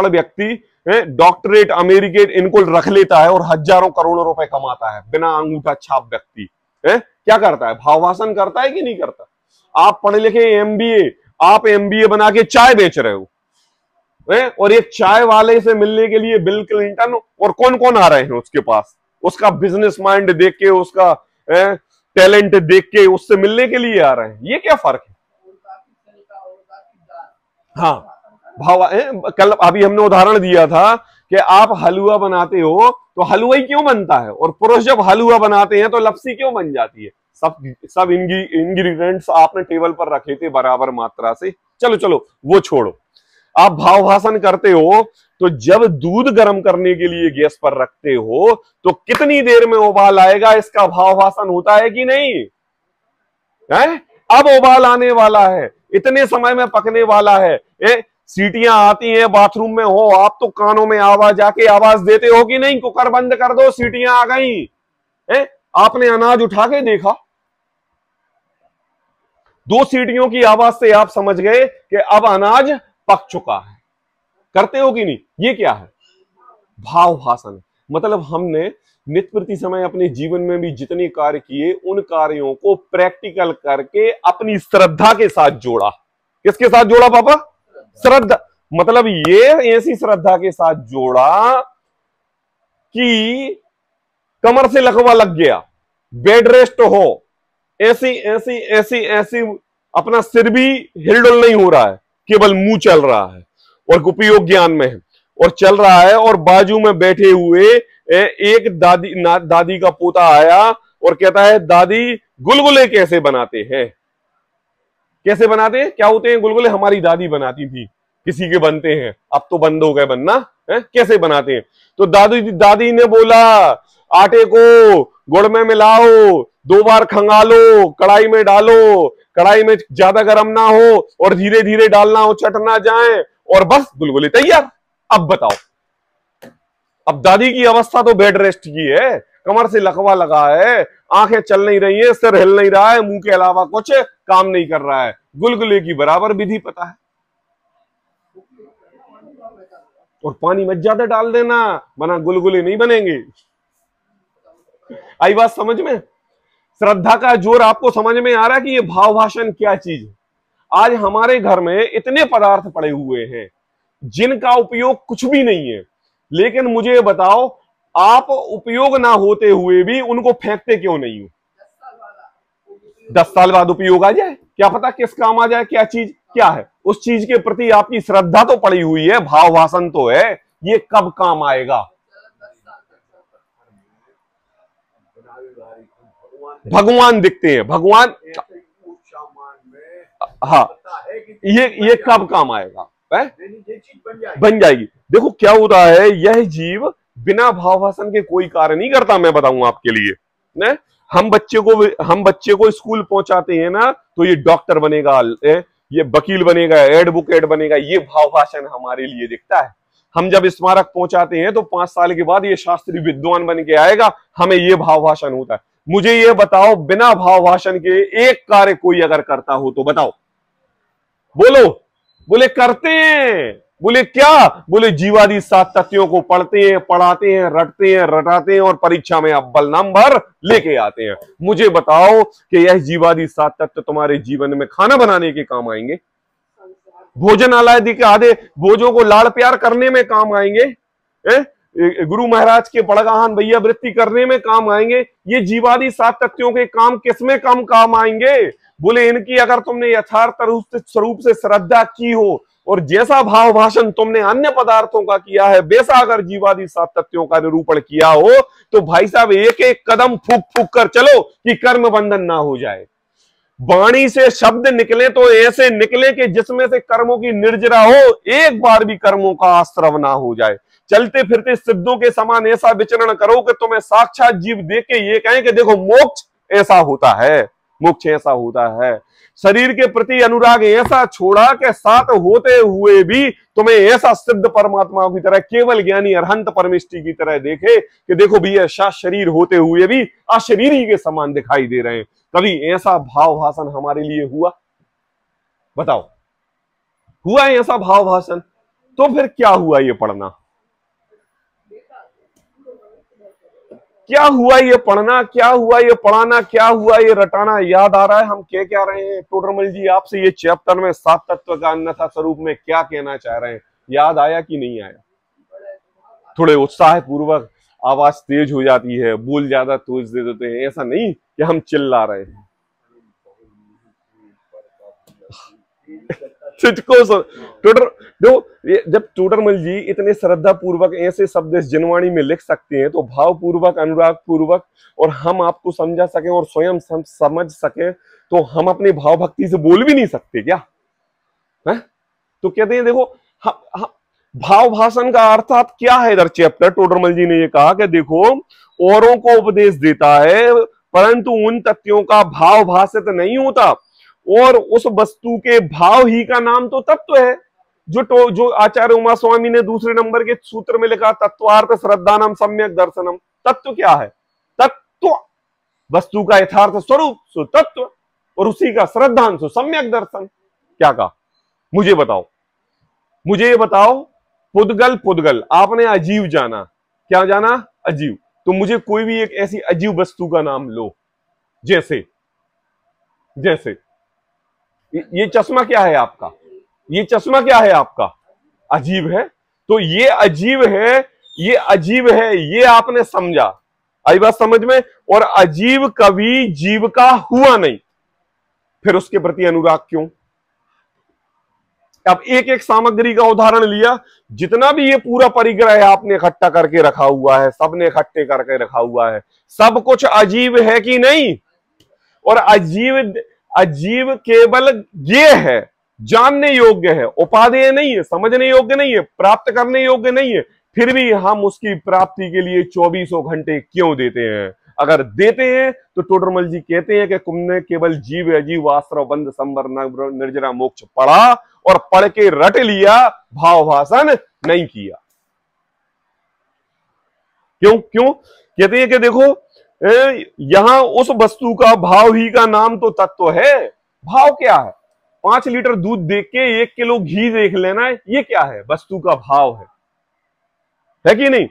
व्यक्ति डॉक्टरेट, अमेरिकेट इनको रख लेता है और हजारों करोड़ों रुपए कमाता है, बिना अंगूठा छाप व्यक्ति। क्या करता है? भावभाषण करता है कि नहीं करता? आप पढ़े लिखे एमबीए, आप एमबीए बना के चाय बेच रहे हो, और एक चाय वाले से मिलने के लिए बिल क्लिंटन और कौन कौन आ रहे हैं उसके पास, उसका बिजनेस माइंड देख के, उसका टैलेंट देख के उससे मिलने के लिए आ रहे हैं। ये क्या फर्क है? हाँ, कल अभी हमने उदाहरण दिया था कि आप हलवा बनाते हो तो हलवा ही क्यों बनता है, और पुरुष जब हलवा बनाते हैं तो लपसी क्यों बन जाती है? सब इंग्रेडिएंट्स आपने टेबल पर रखे थे बराबर मात्रा से। चलो चलो वो छोड़ो, आप भावभाषण करते हो तो जब दूध गर्म करने के लिए गैस पर रखते हो तो कितनी देर में उबाल आएगा, इसका भावभाषण होता है कि नहीं है? अब उबाल आने वाला है, इतने समय में पकने वाला है। सीटियां आती हैं, बाथरूम में हो आप तो कानों में आवाज आके आवाज देते हो कि नहीं, कुकर बंद कर दो सीटियां आ गई। आपने अनाज उठा के देखा, 2 सीटियों की आवाज से आप समझ गए कि अब अनाज पक चुका है। करते हो कि नहीं? ये क्या है? भावभाषण। मतलब हमने नित्य प्रति समय अपने जीवन में भी जितने कार्य किए, उन कार्यों को प्रैक्टिकल करके अपनी श्रद्धा के साथ जोड़ा। किसके साथ जोड़ा पापा? श्रद्धा। मतलब ये ऐसी श्रद्धा के साथ जोड़ा कि कमर से लकवा लग गया, बेड रेस्ट हो, ऐसी ऐसी ऐसी ऐसी अपना सिर भी हिलडुल नहीं हो रहा है, केवल मुंह चल रहा है और उपयोग ज्ञान में है और चल रहा है, और बाजू में बैठे हुए एक दादी का पोता आया और कहता है, दादी गुलगुले कैसे बनाते हैं? कैसे बनाते हैं? क्या होते हैं गुलगुले? हमारी दादी बनाती थी, किसी के बनते हैं, अब तो बंद हो गए बनना है। कैसे बनाते हैं? तो दादी ने बोला, आटे को गुड़ में मिलाओ, 2 बार खंगालो, कढ़ाई में डालो, कढ़ाई में ज्यादा गर्म ना हो और धीरे धीरे डालना हो, चट ना जाए, और बस गुलगुले तैयार। अब बताओ, अब दादी की अवस्था तो बेड रेस्ट की है, कमर से लकवा लगा है, आंखें चल नहीं रही है, सिर हिल नहीं रहा है, मुंह के अलावा कुछ काम नहीं कर रहा है, गुलगुले की बराबर विधि पता है। और पानी मत ज्यादा डाल देना, वरना गुलगुले नहीं बनेंगे। आई बात समझ में? श्रद्धा का जोर आपको समझ में आ रहा है कि ये भावभाषण क्या चीज है? आज हमारे घर में इतने पदार्थ पड़े हुए हैं जिनका उपयोग कुछ भी नहीं है, लेकिन मुझे बताओ, आप उपयोग ना होते हुए भी उनको फेंकते क्यों नहीं हो? 10 साल बाद उपयोग आ जाए, क्या पता किस काम आ जाए, क्या चीज क्या है, उस चीज के प्रति आपकी श्रद्धा तो पड़ी हुई है, भावभाषण तो है, ये कब काम आएगा? भगवान दिखते हैं, भगवान। हाँ, ये कब काम आएगा? बन जाएगी। देखो क्या होता है, यह जीव बिना भावभाषण के कोई कार्य नहीं करता। मैं बताऊं आपके लिए, ने? हम बच्चे को स्कूल पहुंचाते हैं ना, तो ये डॉक्टर बनेगा, ये वकील बनेगा, एडवोकेट बनेगा, ये भावभाषण हमारे लिए दिखता है। हम जब स्मारक पहुंचाते हैं तो 5 साल के बाद ये शास्त्री विद्वान बन के आएगा, हमें ये भावभाषण होता है। मुझे ये बताओ, बिना भावभाषण के एक कार्य कोई अगर करता हो तो बताओ, बोलो। बोले करते हैं। बोले क्या? बोले जीवादि 7 तत्वों को पढ़ते हैं, पढ़ाते हैं, रटते हैं, रटाते हैं और परीक्षा में अव्वल नंबर लेके आते हैं। मुझे बताओ कि यह जीवादि 7 तत्व तुम्हारे जीवन में खाना बनाने के काम आएंगे? भोजन आलादी के आधे भोजों को लाड़ प्यार करने में काम आएंगे? गुरु महाराज के बड़गाहन भैया वृत्ति करने में काम आएंगे? ये जीवादि 7 तत्वों के काम किसमें कम काम आएंगे? बोले इनकी अगर तुमने यथार्थ स्वरूप से श्रद्धा की हो और जैसा भाव भाषण तुमने अन्य पदार्थों का किया है, वैसा अगर जीवादि 7 तत्वों का निरूपण किया हो, तो भाई साहब एक एक कदम फूक फूक कर चलो कि कर्म बंधन ना हो जाए। वाणी से शब्द निकले तो ऐसे निकले कि जिसमें से कर्मों की निर्जरा हो, एक बार भी कर्मों का आश्रव ना हो जाए। चलते फिरते सिद्धों के समान ऐसा विचरण करो कि तुम्हें साक्षात जीव देख के ये कहें कि देखो मोक्ष ऐसा होता है, मोक्ष ऐसा होता है। शरीर के प्रति अनुराग ऐसा छोड़ा कि साथ होते हुए भी तुम्हें ऐसा सिद्ध परमात्मा की तरह, केवल ज्ञानी अरहंत परमेष्टि की तरह देखे कि देखो भैया शरीर होते हुए भी अशरीरी के समान दिखाई दे रहे हैं। कभी ऐसा भाव भाषण हमारे लिए हुआ? बताओ, हुआ है ऐसा भाव भाषण? तो फिर क्या हुआ ये पढ़ना? क्या हुआ ये पढ़ना, क्या हुआ ये पढ़ाना, क्या हुआ ये रटाना, याद आ रहा है हम क्या रहे हैं? टोडरमल जी आपसे ये चैप्टर में 7 तत्व का अन्यथा स्वरूप में क्या कहना चाह रहे हैं, याद आया कि नहीं आया? थोड़े उत्साह पूर्वक, आवाज तेज हो जाती है, बोल ज्यादा तेज दे देते हैं, ऐसा नहीं कि हम चिल्ला रहे हैं। जब टोडरमल जी इतने श्रद्धा पूर्वक ऐसे शब्द इस जनवाणी में लिख सकते हैं तो भाव पूर्वक, अनुराग पूर्वक, और हम आपको समझा सके और स्वयं समझ सके, तो हम अपने भाव भक्ति से बोल भी नहीं सकते क्या है? तो कहते हैं देखो भाव भाषण का अर्थात क्या है? इधर चैप्टर टोडरमल जी ने ये कहा कि देखो औरों को उपदेश देता है परंतु उन तथ्यों का भाव भाषित नहीं होता, और उस वस्तु के भाव ही का नाम तो तत्व है। जो आचार्य उमा स्वामी ने दूसरे नंबर के सूत्र में लिखा, तत्वार्थ श्रद्धानम सम्यक दर्शनम। तत्व क्या है? तत्व वस्तु का यथार्थ स्वरूप सो तत्व, और उसी का श्रद्धान सो सम्यक दर्शन। क्या कहा? मुझे बताओ, मुझे ये बताओ, पुद्गल पुद्गल आपने अजीव जाना, क्या जाना? अजीव। तो मुझे कोई भी एक ऐसी अजीव वस्तु का नाम लो, जैसे जैसे ये चश्मा क्या है आपका? ये चश्मा क्या है आपका? अजीब है। तो ये अजीब है, ये अजीब है, ये आपने समझा, आई बात समझ में? और अजीब कभी जीव का हुआ नहीं, फिर उसके प्रति अनुराग क्यों? अब एक एक सामग्री का उदाहरण लिया, जितना भी ये पूरा परिग्रह आपने इकट्ठा करके रखा हुआ है, सबने इकट्ठे करके रखा हुआ है, सब कुछ अजीब है कि नहीं? और अजीब केवल ये है, जानने योग्य है, उपादेय नहीं है, समझने योग्य नहीं है, प्राप्त करने योग्य नहीं है, फिर भी हम उसकी प्राप्ति के लिए 24 घंटे क्यों देते हैं? अगर देते हैं तो टोडरमल जी कहते हैं कि तुमने केवल जीव अजीव आश्रव बंद संबर निर्जरा मोक्ष पढ़ा और पढ़ के रट लिया, भाव भाषण नहीं किया। क्यों? कहते हैं कि देखो यहां उस वस्तु का भाव ही का नाम तो तत्व है। भाव क्या है? 5 लीटर दूध देख के 1 किलो घी देख लेना है, ये क्या है? वस्तु का भाव है कि नहीं?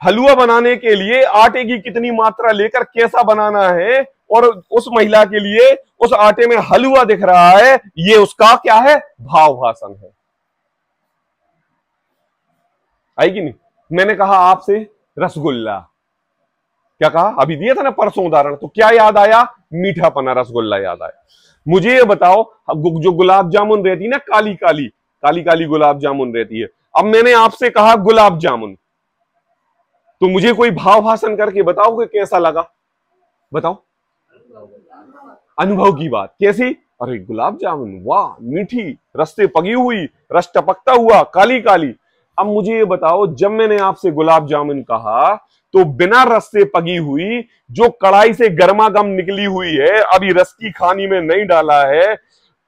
हलवा बनाने के लिए आटे की कितनी मात्रा लेकर कैसा बनाना है, और उस महिला के लिए उस आटे में हलवा दिख रहा है, ये उसका क्या है? भाव भाषण है। आई कि नहीं? मैंने कहा आपसे रसगुल्ला, क्या कहा? अभी दिया था ना परसों उदाहरण, तो क्या याद आया? मीठापना, रसगुल्ला याद आया। मुझे ये बताओ, जो गुलाब जामुन रहती है ना, काली काली गुलाब जामुन रहती है, अब मैंने आपसे कहा गुलाब जामुन, तो मुझे कोई भाव भाषण करके बताओ कि कैसा लगा? बताओ, अनुभव की बात। कैसी? अरे गुलाब जामुन, वाह मीठी, रस से पकी हुई, रस टपकता हुआ, काली काली। अब मुझे ये बताओ, जब मैंने आपसे गुलाब जामुन कहा तो बिना रस से पकी हुई, जो कढ़ाई से गर्मा गर्म निकली हुई है, अभी रस की खानी में नहीं डाला है,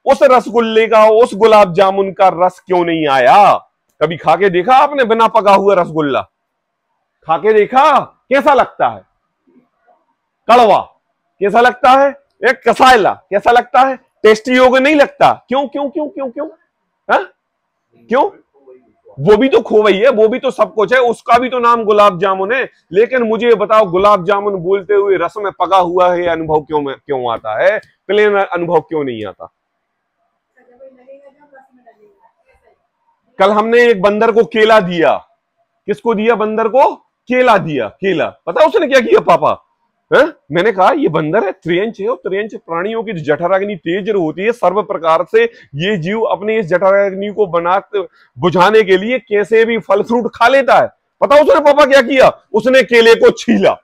उस रसगुल्ले का, उस गुलाब जामुन का रस क्यों नहीं आया? कभी खा के देखा आपने बिना पका हुआ रसगुल्ला? खा के देखा? कैसा लगता है? कड़वा कैसा लगता है? एक कसायला कैसा लगता है? टेस्टी योग्य नहीं लगता। क्यों क्यों क्यों क्यों क्यों? हा? क्यों? वो भी तो खोवई है, वो भी तो सब कुछ है, उसका भी तो नाम गुलाब जामुन है। लेकिन मुझे बताओ, गुलाब जामुन बोलते हुए रस में पका हुआ है, अनुभव क्यों आता है? प्लेन अनुभव क्यों नहीं आता? कल हमने एक बंदर को केला दिया। किसको दिया? बंदर को केला दिया। केला, पता उसने क्या किया पापा? मैंने कहा ये बंदर है, त्रियंच है, और त्रियंच प्राणियों की जठराग्नि तेज होती है, सर्व प्रकार से ये जीव अपने इस जठराग्नि को बुझाने के लिए कैसे भी फल फ्रूट खा लेता है। पता उसने पापा क्या किया? उसने केले को छीला।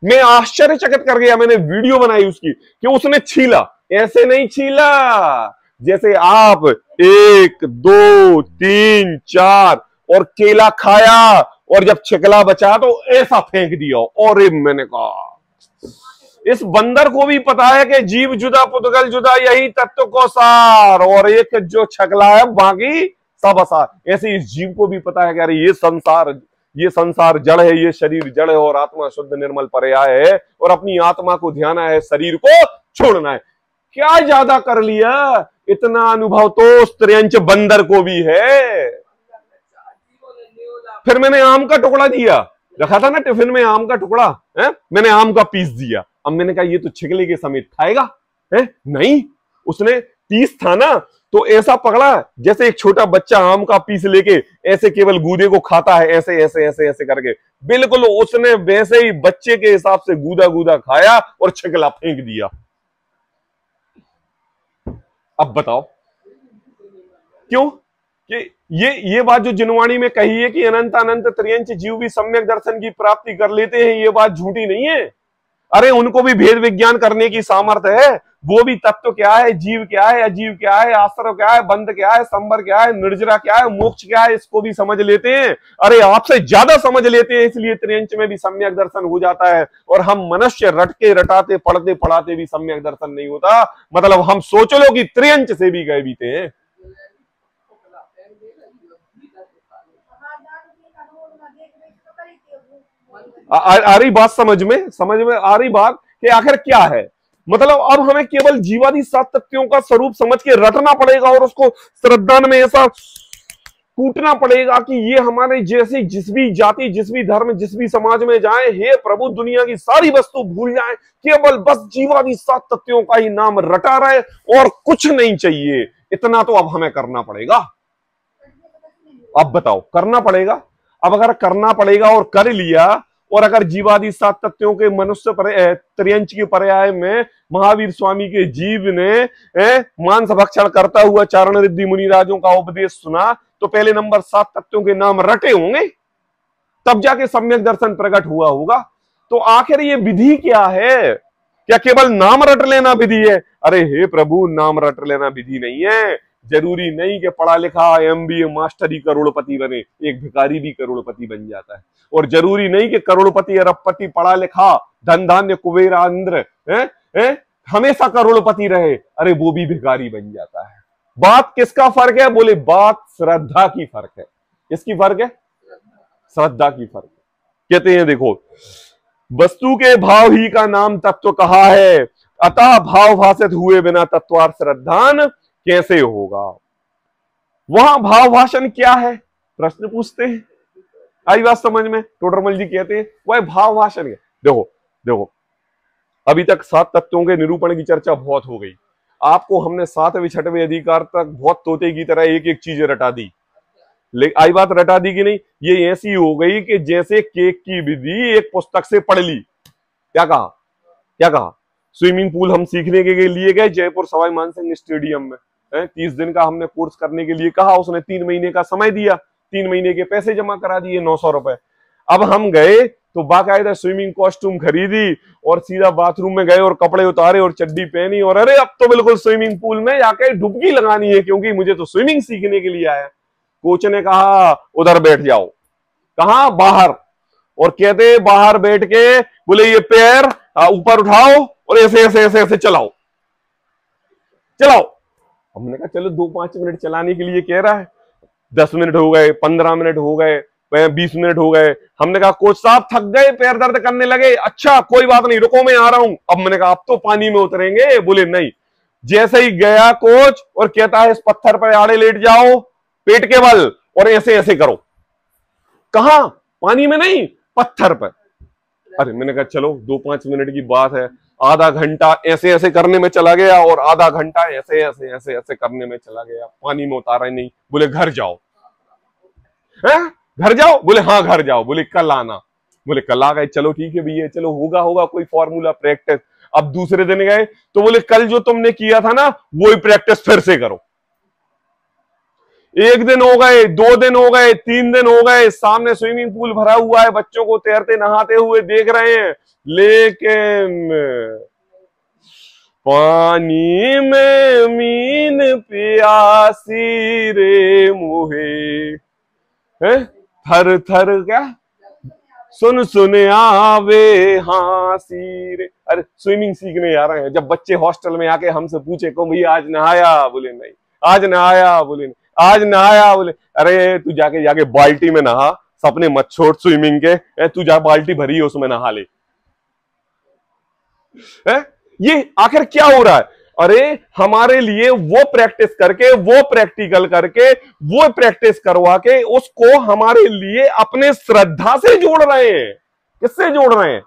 मैं आश्चर्यचकित कर गया, मैंने वीडियो बनाई उसकी कि उसने छीला। ऐसे नहीं छीला जैसे आप 1 2 3 4 और केला खाया, और जब छिकला बचा तो ऐसा फेंक दिया। और मैंने कहा इस बंदर को भी पता है कि जीव जुदा पुद्गल जुदा, यही तत्व को सार, और एक जो छकला है बाकी सब असार। ऐसे इस जीव को भी पता है कि अरे ये संसार जड़ है, ये शरीर जड़ है, और आत्मा शुद्ध निर्मल पर्याय है, और अपनी आत्मा को ध्याना है, शरीर को छोड़ना है। क्या ज्यादा कर लिया? इतना अनुभव तो उस त्रियंच बंदर को भी है। फिर मैंने आम का टुकड़ा दिया, रखा था ना टिफिन में आम का टुकड़ा है, मैंने आम का पीस दिया। अब मैंने कहा ये तो छिगले के समेत खाएगा है, नहीं, उसने पीस था ना तो ऐसा पकड़ा जैसे एक छोटा बच्चा आम का पीस लेके ऐसे केवल गूदे को खाता है, ऐसे ऐसे ऐसे ऐसे करके, बिल्कुल उसने वैसे ही बच्चे के हिसाब से गूदा गूदा खाया और छिगला फेंक दिया। अब बताओ क्यों? कि ये बात जो जिनवाणी में कही है कि अनंत अनंत त्रियंच जीव भी सम्यक दर्शन की प्राप्ति कर लेते हैं, ये बात झूठी नहीं है। अरे उनको भी भेद विज्ञान करने की सामर्थ्य है, वो भी तत्व क्या है, जीव क्या है, अजीव क्या है, आश्रव क्या है, बंध क्या है, संबर क्या है, निर्जरा क्या है, मोक्ष क्या है, इसको भी समझ लेते हैं। अरे आपसे ज्यादा समझ लेते हैं, इसलिए त्रियंच में भी सम्यक दर्शन हो जाता है। और हम मनुष्य रटके रटाते पढ़ते पढ़ाते भी सम्यक दर्शन नहीं होता। मतलब हम सोच लो कि त्रियंच से भी गए बीते हैं। आ रही बात समझ में आ रही बात कि आखिर क्या है? मतलब अब हमें केवल जीवादि सात तत्वों का स्वरूप समझ के रटना पड़ेगा और उसको श्रद्धा में ऐसा कूटना पड़ेगा कि ये हमारे जैसी जिस भी जाति, जिस भी धर्म, जिस भी समाज में जाए, हे प्रभु दुनिया की सारी वस्तु भूल जाए, केवल बस जीवादि सात तत्वों का ही नाम रटा रहे और कुछ नहीं चाहिए। इतना तो अब हमें करना पड़ेगा। अब बताओ, करना पड़ेगा। अब अगर करना पड़ेगा और कर लिया, और अगर जीवादि सात तत्वों के मनुष्य त्रियंच के पर्याय में महावीर स्वामी के जीव ने मांस भक्षण करता हुआ चारण रिद्धि मुनिराजों का उपदेश सुना, तो पहले नंबर सात तत्वों के नाम रटे होंगे, तब जाके सम्यक दर्शन प्रकट हुआ होगा। तो आखिर ये विधि क्या है? क्या केवल नाम रट लेना विधि है? अरे हे प्रभु, नाम रट लेना विधि नहीं है। जरूरी नहीं कि पढ़ा लिखा MBA मास्टर ही करोड़पति बने, एक भिखारी भी करोड़पति बन जाता है। और जरूरी नहीं कि करोड़पति अरबपति पढ़ा लिखा धन धान्य कुबेरा इंद्र हमेशा करोड़पति रहे, अरे वो भी भिखारी बन जाता है। बात किसका फर्क है? बोले बात श्रद्धा की फर्क है। किसकी फर्क है? श्रद्धा की फर्क है। कहते हैं देखो, वस्तु के भाव ही का नाम तत्व कहा है, अतः भाव भाषित हुए बिना तत्वार्थ श्रद्धान कैसे होगा? वहां भाव भाषण क्या है? प्रश्न पूछते हैं। आई बात समझ में? टोडरमल जी कहते हैं वह भाव भाषण है। देखो अभी तक सात तत्वों के निरूपण की चर्चा बहुत हो गई। आपको हमने सातवें छठवें अधिकार तक बहुत तोते की तरह एक एक चीज रटा दी। लेकिन आई बात रटा दी कि नहीं? ये ऐसी हो गई कि जैसे केक की विधि एक पुस्तक से पढ़ ली। क्या कहा? स्विमिंग पूल हम सीखने के लिए गए जयपुर सवाई मानसिंह स्टेडियम में, 30 दिन का हमने कोर्स करने के लिए कहा, उसने 3 महीने का समय दिया, 3 महीने के पैसे जमा करा दिए 900 रुपए। अब हम गए तो बाकायदा स्विमिंग कॉस्ट्यूम खरीदी और सीधा बाथरूम में गए और कपड़े उतारे और चड्डी पहनी, और अरे अब तो बिल्कुल स्विमिंग पूल में जाके डुबकी लगानी है, क्योंकि मुझे तो स्विमिंग सीखने के लिए आया। कोच ने कहा उधर बैठ जाओ। कहा? बाहर। और कहते बाहर बैठ के बोले ये पैर ऊपर उठाओ और ऐसे ऐसे ऐसे ऐसे चलाओ। हमने कहा चलो 2-5 मिनट चलाने के लिए कह रहा है, 10 मिनट हो गए, 15 मिनट हो गए, 20 मिनट हो गए। हमने कहा कोच साहब थक गए, पैर दर्द करने लगे। अच्छा कोई बात नहीं, रुको मैं आ रहा हूं। अब मैंने कहा अब तो पानी में उतरेंगे। बोले नहीं। जैसे ही गया कोच और कहता है इस पत्थर पर आड़े लेट जाओ पेट के बल और ऐसे ऐसे करो। कहा? पानी में नहीं, पत्थर पर। अरे मैंने कहा चलो 2-5 मिनट की बात है, आधा घंटा ऐसे ऐसे करने में चला गया और आधा घंटा ऐसे ऐसे ऐसे ऐसे करने में चला गया, पानी में उतारा नहीं। बोले घर जाओ। घर जाओ? बोले हाँ घर जाओ। बोले कल आना। बोले कल आ गए। चलो ठीक है भैया, चलो होगा कोई फॉर्मूला प्रैक्टिस। अब दूसरे दिन गए तो बोले कल जो तुमने किया था ना वही प्रैक्टिस फिर से करो। 1 दिन हो गए, 2 दिन हो गए, 3 दिन हो गए, सामने स्विमिंग पूल भरा हुआ है, बच्चों को तैरते नहाते हुए देख रहे हैं, लेकिन पानी में मीन प्यासी रे मुहे थर थर क्या सुन आवे हासी रे। अरे स्विमिंग सीखने जा रहे हैं। जब बच्चे हॉस्टल में आके हमसे पूछे को भैया आज नहाया? बोले नहीं। आज नहाया? बोले नहीं। आज नहाया? बोले अरे तू जाके बाल्टी में नहा, सपने मत छोड़ स्विमिंग के, तू जा बाल्टी भरी है उसमें नहा ले। ये आखिर क्या हो रहा है? अरे हमारे लिए वो प्रैक्टिस करके, वो प्रैक्टिकल करके, वो प्रैक्टिस करवा के उसको हमारे लिए अपने श्रद्धा से जोड़ रहे हैं। किससे जोड़ रहे हैं?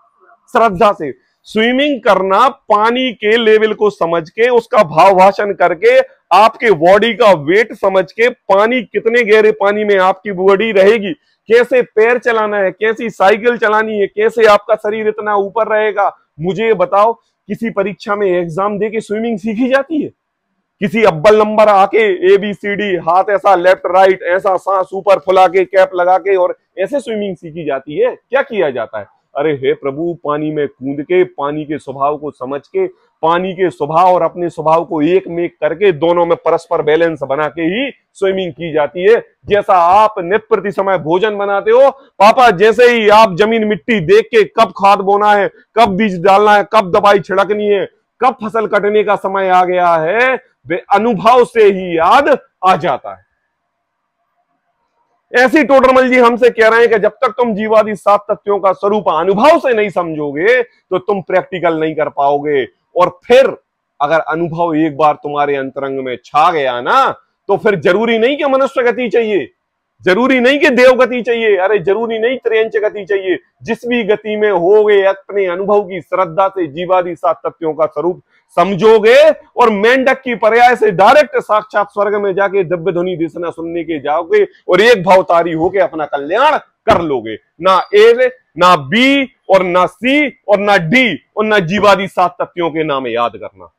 श्रद्धा से। स्विमिंग करना पानी के लेवल को समझ के, उसका भाव भाषण करके, आपके बॉडी का वेट समझ के, पानी कितने गहरे पानी में आपकी बॉडी रहेगी, कैसे पैर चलाना है, कैसी साइकिल चलानी है, कैसे आपका शरीर इतना ऊपर रहेगा, मुझे ये बताओ। किसी परीक्षा में एग्जाम दे के स्विमिंग सीखी जाती है? किसी अव्वल नंबर आके ABCD, हाथ ऐसा लेफ्ट राइट, ऐसा सांस ऊपर फुला के, कैप लगा के, और ऐसे स्विमिंग सीखी जाती है? क्या किया जाता है? अरे हे प्रभु, पानी में कूद के, पानी के स्वभाव को समझ के, पानी के स्वभाव और अपने स्वभाव को एक में करके, दोनों में परस्पर बैलेंस बना के ही स्विमिंग की जाती है। जैसा आप नित्य प्रति समय भोजन बनाते हो, पापा जैसे ही आप जमीन मिट्टी देख के, कब खाद बोना है, कब बीज डालना है, कब दवाई छिड़कनी है, कब फसल कटने का समय आ गया है, वे अनुभव से ही याद आ जाता है। ऐसी टोडरमल जी हमसे कह रहे हैं कि जब तक तुम जीवादि 7 तत्वों का स्वरूप अनुभव से नहीं समझोगे तो तुम प्रैक्टिकल नहीं कर पाओगे। और फिर अगर अनुभव एक बार तुम्हारे अंतरंग में छा गया ना, तो फिर जरूरी नहीं कि मनुष्य गति चाहिए, जरूरी नहीं कि देव गति चाहिए, अरे जरूरी नहीं त्रियंच गति चाहिए। जिस भी गति में होगे, अपने अनुभव की श्रद्धा से जीवादि 7 तत्वों का स्वरूप समझोगे और मेंढक की पर्याय से डायरेक्ट साक्षात स्वर्ग में जाके दिव्य ध्वनि दिसना सुनने के जाओगे और एक भावतारी होके अपना कल्याण कर लोगे। ना ए, ना बी, और ना सी, और ना डी, और ना जीवादि 7 तत्वों के नाम याद करना।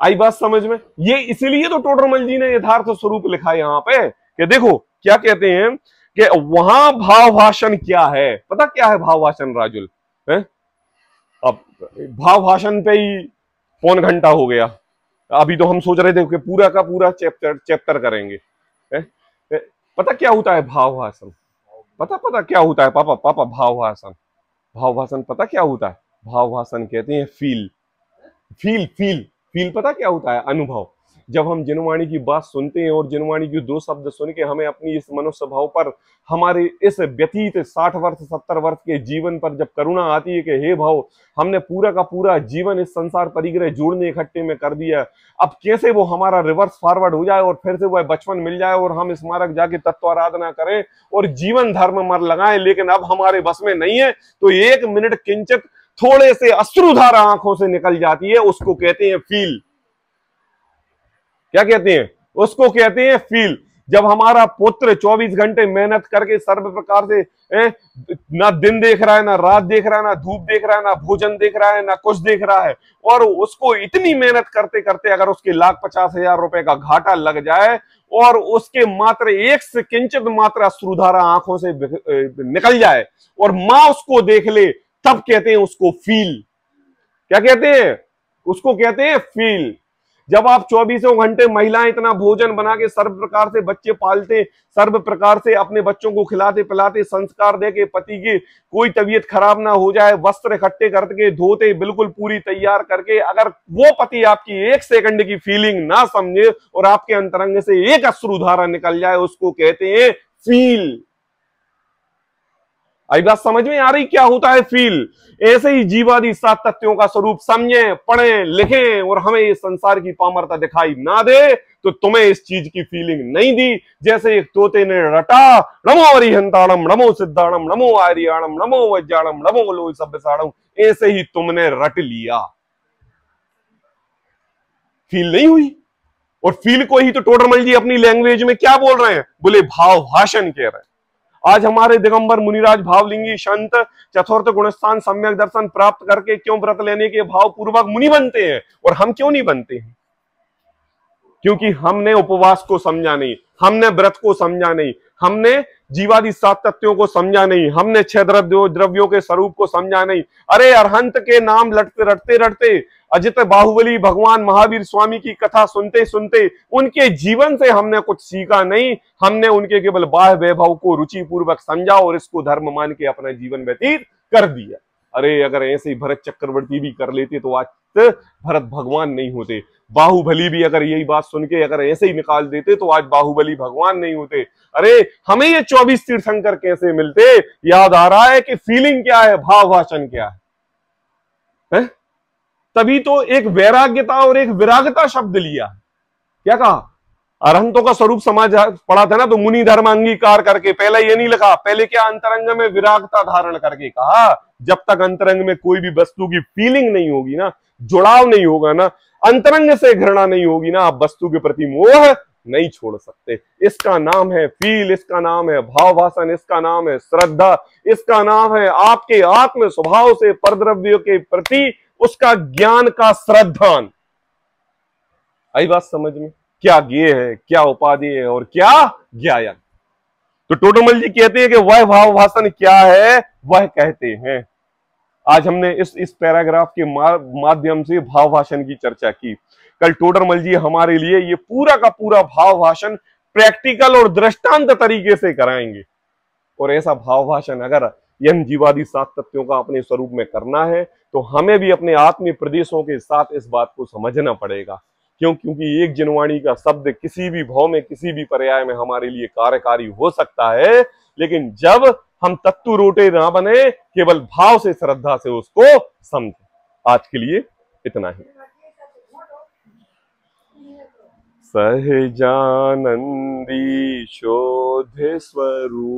आई बात समझ में? ये इसलिए तो टोडरमल जी ने यथार्थ स्वरूप लिखा है यहां पे कि देखो क्या कहते हैं कि वहां भाव भाषण क्या है। पता क्या है भाव भाषण राजुल? है अब भाव भाषण पे ही पौन घंटा हो गया। अभी तो हम सोच रहे थे कि पूरा का पूरा चैप्टर करेंगे। पता क्या होता है भाव भाषण? पता क्या होता है पापा भाव भाषण? भाव भाषण पता क्या होता है? भाव भाषण कहते हैं फील। फील पता क्या होता है? अनुभव। जब हम जिनवाणी की बात सुनते हैं और जिनवाणी की 2 शब्द सुन के हमें अपनी इस मनुष्य भाव पर, हमारे इस व्यतीत 60 वर्ष 70 वर्ष के जीवन पर जब करुणा आती है कि हे भाव, हमने पूरा का पूरा जीवन इस संसार परिग्रह जोड़ने इकट्ठे में कर दिया, अब कैसे वो हमारा रिवर्स फॉरवर्ड हो जाए और फिर से वह बचपन मिल जाए और हम स्मारक जाके तत्व आराधना करें और जीवन धर्म मर लगाएं, लेकिन अब हमारे बस में नहीं है, तो 1 मिनट किंचित थोड़े से अश्रुधारा आंखों से निकल जाती है, उसको कहते हैं फील। क्या कहते हैं? उसको कहते हैं फील। जब हमारा पुत्र 24 घंटे मेहनत करके सर्व प्रकार से ना दिन देख रहा है, ना रात देख रहा है, ना धूप देख रहा है, ना भोजन देख रहा है, ना कुछ देख रहा है, और उसको इतनी मेहनत करते करते अगर उसके 1,50,000 रुपए का घाटा लग जाए और उसके मात्र 1 से किंचित मात्र अश्रुधारा आंखों से निकल जाए और मां उसको देख ले, तब कहते हैं उसको फील। क्या कहते हैं? उसको कहते हैं फील। जब आप 24 घंटे महिलाएं इतना भोजन बना के सर्व प्रकार से बच्चे पालते, सर्व प्रकार से अपने बच्चों को खिलाते पिलाते, संस्कार दे के, पति की कोई तबीयत खराब ना हो जाए, वस्त्र इकट्ठे करके धोते, बिल्कुल पूरी तैयार करके, अगर वो पति आपकी 1 सेकंड की फीलिंग ना समझे और आपके अंतरंग से एक अश्रुधारा निकल जाए, उसको कहते हैं फील। आई बात समझ में आ रही? क्या होता है फील? ऐसे ही जीवादि 7 तत्वों का स्वरूप समझें, पढ़ें, लिखें और हमें इस संसार की पामरता दिखाई ना दे तो तुम्हें इस चीज की फीलिंग नहीं दी। जैसे एक तोते ने रटा, नमो अरिहंताणम, नमो सिद्धाणम, नमो आर्याणम, नमो वज्जाणम, नमो लोह सभ्यसाणम, ऐसे ही तुमने रट लिया। फील नहीं हुई। और फील को ही तो टोडरमल जी अपनी लैंग्वेज में क्या बोल रहे हैं? बोले भाव भाषण कह रहे हैं। आज हमारे दिगंबर मुनिराज भावलिंगी संत चतुर्थ गुणस्थान सम्यक दर्शन प्राप्त करके क्यों व्रत लेने के भाव पूर्वक मुनि बनते हैं और हम क्यों नहीं बनते हैं? क्योंकि हमने उपवास को समझा नहीं, हमने व्रत को समझा नहीं, हमने जीवादि 7 तत्वों को समझा नहीं, हमने 6 द्रव्यों के स्वरूप को समझा नहीं। अरे अरहंत के नाम रटते रटते अजित बाहुबली भगवान महावीर स्वामी की कथा सुनते सुनते उनके जीवन से हमने कुछ सीखा नहीं, हमने उनके केवल बाह्य वैभव को रुचि पूर्वक समझा और इसको धर्म मान के अपना जीवन व्यतीत कर दिया। अरे अगर ऐसे ही भरत चक्रवर्ती भी कर लेते तो आज भरत भगवान नहीं होते। बाहुबली भी अगर यही बात सुन के अगर ऐसे ही निकाल देते तो आज बाहुबली भगवान नहीं होते। अरे हमें ये 24 तीर्थंकर कैसे मिलते? याद आ रहा है कि फीलिंग क्या है, भाव भाषण क्या है। है? तभी तो एक वैराग्यता और एक विरागता शब्द लिया। क्या कहा? अरहंतों का स्वरूप समाज पढ़ा था ना, तो मुनि धर्म अंगीकार करके, पहले ये नहीं लिखा, पहले क्या, अंतरंग में विरागता धारण करके कहा। जब तक अंतरंग में कोई भी वस्तु की फीलिंग नहीं होगी ना, जुड़ाव नहीं होगा ना, अंतरंग से घृणा नहीं होगी ना, आप वस्तु के प्रति मोह नहीं छोड़ सकते। इसका नाम है फील, इसका नाम है भाव भाषण, इसका नाम है श्रद्धा, इसका नाम है आपके आत्म स्वभाव से परद्रव्यों के प्रति उसका ज्ञान का श्रद्धान। आई बात समझ में? क्या ज्ञेय है, क्या उपाधि है और क्या ज्ञायन। तो टोडरमल जी कहते हैं कि वह भाव भाषण क्या है, वह कहते हैं। आज हमने इस पैराग्राफ के माध्यम से भाव भाषण की चर्चा की। कल टोडरमल जी हमारे लिए ये पूरा का पूरा भाव भाषण प्रैक्टिकल और दृष्टांत तरीके से कराएंगे। और ऐसा भाव भाषण अगर यम जीवादि 7 तत्वों का अपने स्वरूप में करना है, तो हमें भी अपने आत्मीय प्रदेशों के साथ इस बात को समझना पड़ेगा। क्योंकि एक जिनवाणी का शब्द किसी भी भाव में, किसी भी पर्याय में हमारे लिए कार्यकारी हो सकता है, लेकिन जब हम तत्व रोटे ना बने, केवल भाव से, श्रद्धा से उसको समझे। आज के लिए इतना ही। सहजानंदी शोध स्वरूप।